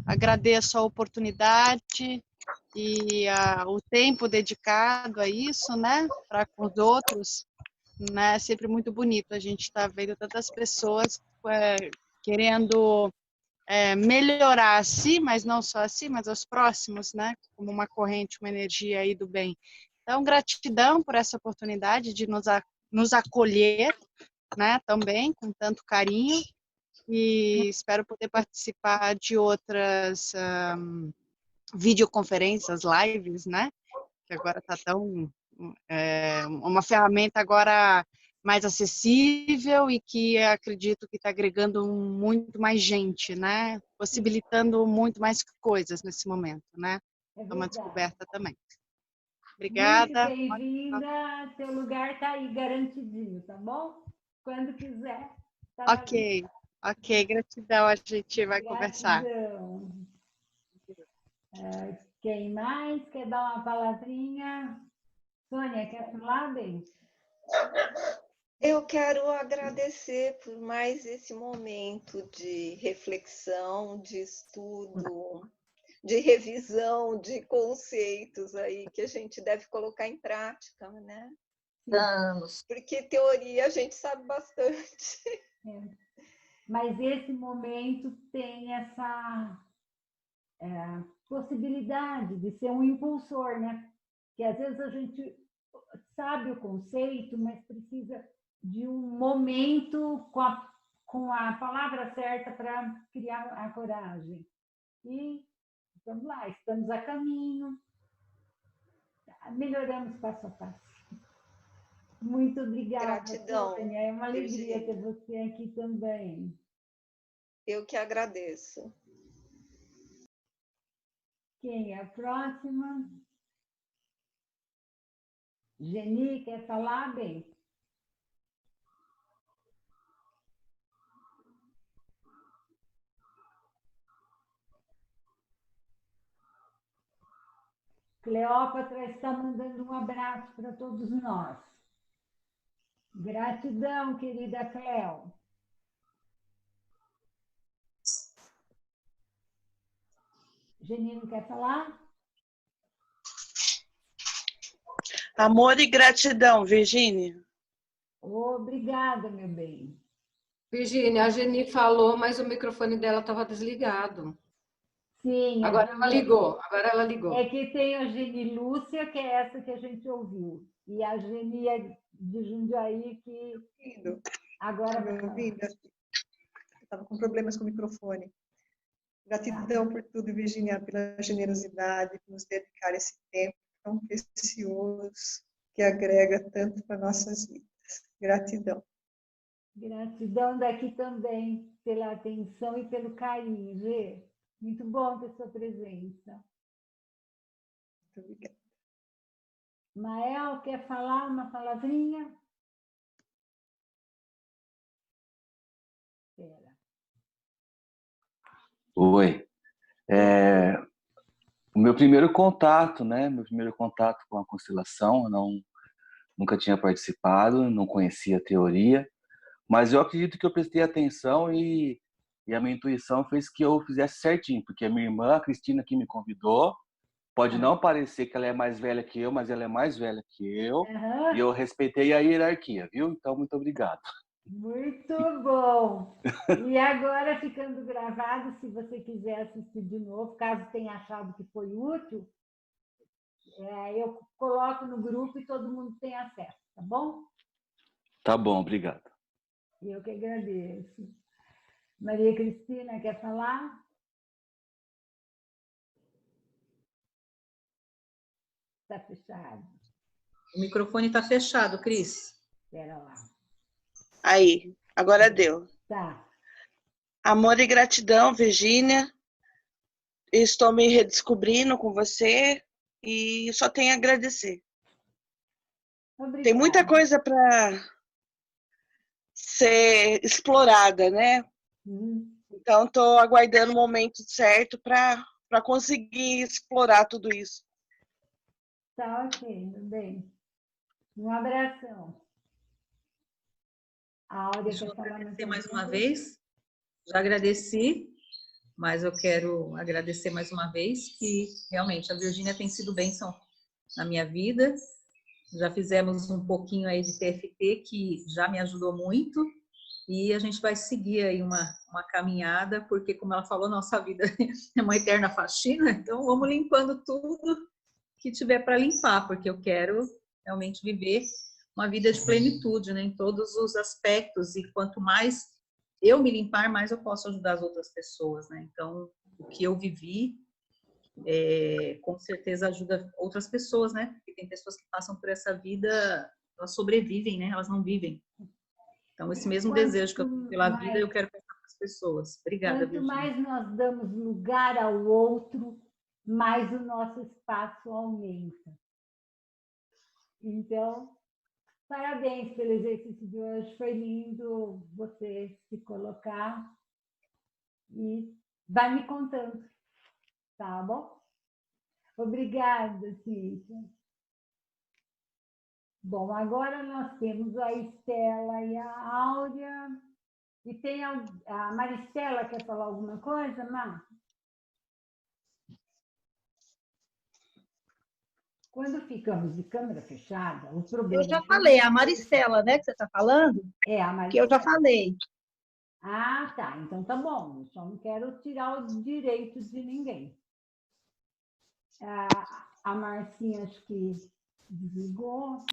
Agradeço a oportunidade e o tempo dedicado a isso, né? Para com os outros, né? É sempre muito bonito a gente estar vendo tantas pessoas querendo melhorar a si, mas não só a si, mas aos próximos, né? Como uma corrente, uma energia aí do bem. Então, gratidão por essa oportunidade de nos acolher, né? Também com tanto carinho, e espero poder participar de outras videoconferências, lives, né? Que agora está tão uma ferramenta agora mais acessível e que acredito que está agregando muito mais gente, né? Possibilitando muito mais coisas nesse momento, né? É uma descoberta também. Obrigada. Muito bem-vinda. Seu lugar está aí garantidinho, tá bom? Quando quiser. Tá Ok, gratidão, a gente vai conversar. Quem mais quer dar uma palavrinha? Sônia, quer falar, bem? Eu quero agradecer por mais esse momento de reflexão, de estudo, de revisão de conceitos aí que a gente deve colocar em prática, né? Vamos. Porque teoria a gente sabe bastante. Mas esse momento tem essa possibilidade de ser um impulsor, né? Que às vezes a gente sabe o conceito, mas precisa de um momento com a palavra certa para criar a coragem. E vamos lá, estamos a caminho, melhoramos passo a passo. Muito obrigada, Gratidão, Sônia. É uma alegria Virgínia. ter você aqui também. Eu que agradeço. Quem é a próxima? Geni, quer falar, bem? Cleópatra está mandando um abraço para todos nós. Gratidão, querida Cleo. Genino quer falar? Amor e gratidão, Virgínia. Obrigada, meu bem. Virgínia, a Geni falou, mas o microfone dela estava desligado. Sim. Agora ela ligou. É que tem a Geni Lúcia, que é essa que a gente ouviu. E a Geni de Jundiaí, que agora vai falar. Estava com problemas com o microfone. Gratidão por tudo, Virgínia, pela generosidade, por nos dedicar esse tempo tão precioso, que agrega tanto para nossas vidas. Gratidão. Gratidão daqui também, pela atenção e pelo carinho, Gê. Muito bom ter sua presença. Muito obrigada. Mael, quer falar uma palavrinha? Oi. O meu primeiro contato, né? Meu primeiro contato com a constelação, eu nunca tinha participado, não conhecia a teoria, mas eu acredito que eu prestei atenção e a minha intuição fez que eu fizesse certinho, porque a minha irmã, a Cristina, que me convidou, pode não parecer que ela é mais velha que eu, mas ela é mais velha que eu, e eu respeitei a hierarquia, viu? Então, muito obrigado. Muito bom! E agora, ficando gravado, se você quiser assistir de novo, caso tenha achado que foi útil, eu coloco no grupo e todo mundo tem acesso, tá bom? Tá bom, obrigado. Eu que agradeço. Maria Cristina, quer falar? Está fechado. O microfone está fechado, Cris. Espera lá. Aí, agora deu. Tá. Amor e gratidão, Virgínia. Estou me redescobrindo com você e só tenho a agradecer. Obrigada. Tem muita coisa para ser explorada, né? Então, estou aguardando o momento certo para conseguir explorar tudo isso. Tá ok, tudo bem. Um abração. A Áurea Deixa eu quer falar agradecer mais uma vez. Já agradeci, mas eu quero agradecer mais uma vez que realmente a Virgínia tem sido bênção na minha vida. Já fizemos um pouquinho aí de TFT, que já me ajudou muito, e a gente vai seguir aí uma caminhada, porque, como ela falou, nossa vida é uma eterna faxina, então vamos limpando tudo que tiver para limpar, porque eu quero realmente viver uma vida de plenitude, né, em todos os aspectos, e quanto mais eu me limpar, mais eu posso ajudar as outras pessoas, né? Então, o que eu vivi, com certeza ajuda outras pessoas, né? Porque tem pessoas que passam por essa vida, elas sobrevivem, né? Elas não vivem. Então, esse mesmo desejo que eu tenho pela vida, eu quero passar para as pessoas. Obrigada, Virgínia. Virgínia. Quanto mais nós damos lugar ao outro, mais o nosso espaço aumenta. Então, parabéns pelo exercício de hoje. Foi lindo você se colocar e vai me contando, tá bom? Obrigada, Cíntia. Bom, agora nós temos a Estela e a Áurea. E tem a Maristela, quer falar alguma coisa, Mar? Quando ficamos de câmera fechada, o problema... Eu já falei, a Maristela, né, que você está falando? É, a Maristela. Que eu já falei. Ah, tá. Então tá bom. Eu só não quero tirar o direito de ninguém. A Marcinha, acho que desligou.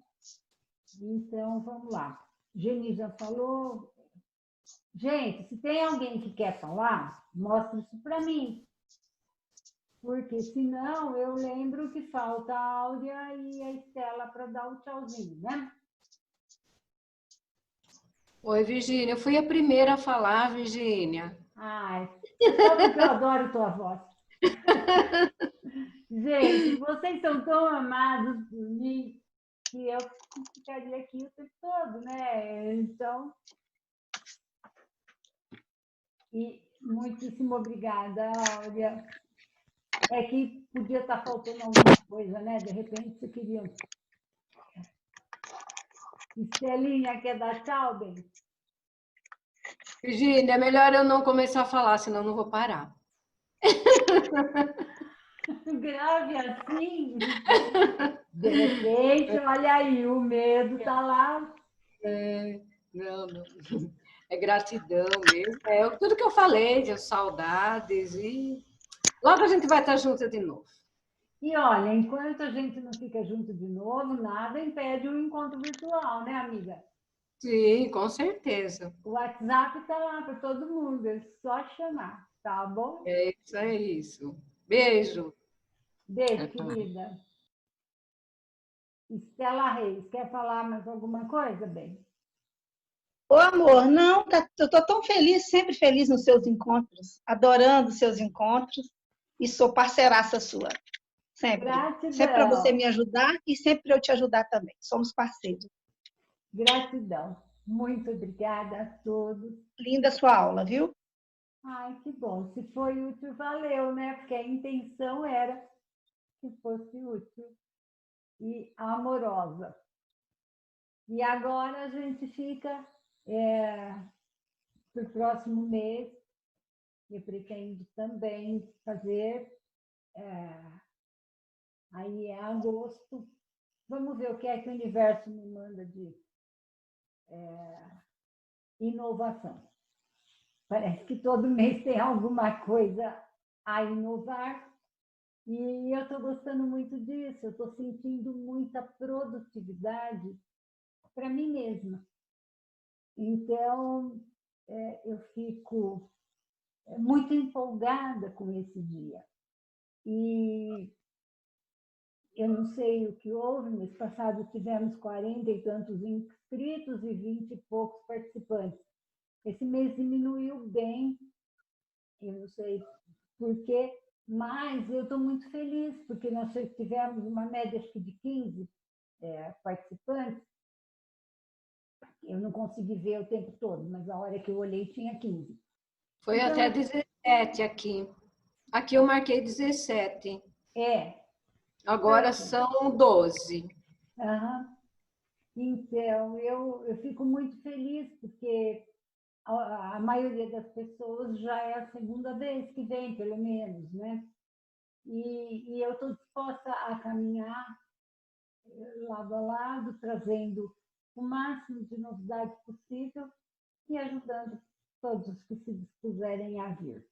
Então, vamos lá. Geni já falou. Gente, se tem alguém que quer falar, mostra isso para mim. Porque senão eu lembro que falta a Áurea e a Estela para dar o tchauzinho, né? Oi, Virgínia. Eu fui a primeira a falar, Virgínia. Ai, só porque eu adoro tua voz. Gente, vocês são tão amados por mim que eu ficaria aqui o tempo todo, né? Então, e muitíssimo obrigada, Áurea. É que podia estar faltando alguma coisa, né? De repente, você queria... Estelinha, quer dar tchau, bem? Virgínia, é melhor eu não começar a falar, senão eu não vou parar. Grave assim. De repente, olha aí, o medo está lá. Não. É gratidão mesmo. É tudo que eu falei, de saudades e logo a gente vai estar junto de novo. E olha, enquanto a gente não fica junto de novo, nada impede o encontro virtual, né, amiga? Sim, com certeza. O WhatsApp está lá para todo mundo, é só chamar, tá bom? É isso. Beijo. Beijo, querida. Estela Reis, quer falar mais alguma coisa, bem? Ô, amor, não, eu estou tão feliz, sempre feliz nos seus encontros, adorando os seus encontros e sou parceiraça sua. Sempre. Gratidão. Sempre para você me ajudar e sempre para eu te ajudar também. Somos parceiros. Gratidão. Muito obrigada a todos. Linda a sua aula, viu? Ai, que bom. Se foi útil, valeu, né? Porque a intenção era que fosse útil e amorosa. E agora a gente fica para o próximo mês, eu pretendo também fazer, aí é agosto. Vamos ver o que é que o universo me manda de inovação. Parece que todo mês tem alguma coisa a inovar. E eu estou gostando muito disso, eu estou sentindo muita produtividade para mim mesma. Então, eu fico muito empolgada com esse dia. E eu não sei o que houve, mês passado tivemos 40 e tantos inscritos e 20 e poucos participantes. Esse mês diminuiu bem, eu não sei por quê, mas eu estou muito feliz, porque nós tivemos uma média acho que de 15 participantes. Eu não consegui ver o tempo todo, mas a hora que eu olhei tinha 15. Foi então, até 17 aqui. Aqui eu marquei 17. Agora são 12. Uhum. Então, eu fico muito feliz, porque a maioria das pessoas já é a segunda vez que vem, pelo menos, né? E eu estou disposta a caminhar lado a lado, trazendo o máximo de novidade possível e ajudando todos os que se dispuserem a vir.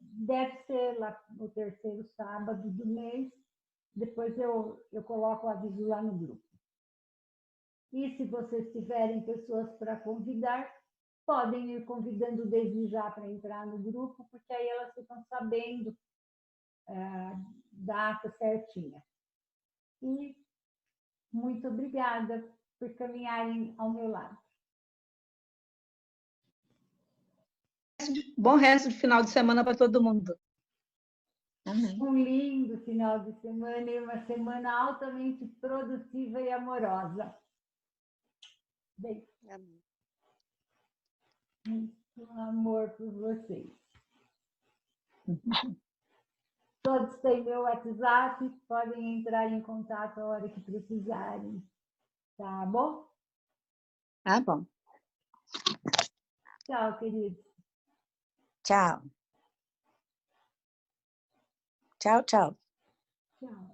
Deve ser lá no terceiro sábado do mês, depois eu coloco o aviso lá no grupo. E se vocês tiverem pessoas para convidar, podem ir convidando desde já para entrar no grupo, porque aí elas ficam sabendo a data certinha. E muito obrigada por caminharem ao meu lado. Bom resto de final de semana para todo mundo. Amém. Um lindo final de semana e uma semana altamente produtiva e amorosa. Beijo. Muito amor por vocês. Todos têm meu WhatsApp, podem entrar em contato a hora que precisarem. Tá bom? Tá bom. Tchau, queridos. Tchau. Tchau, tchau. Tchau.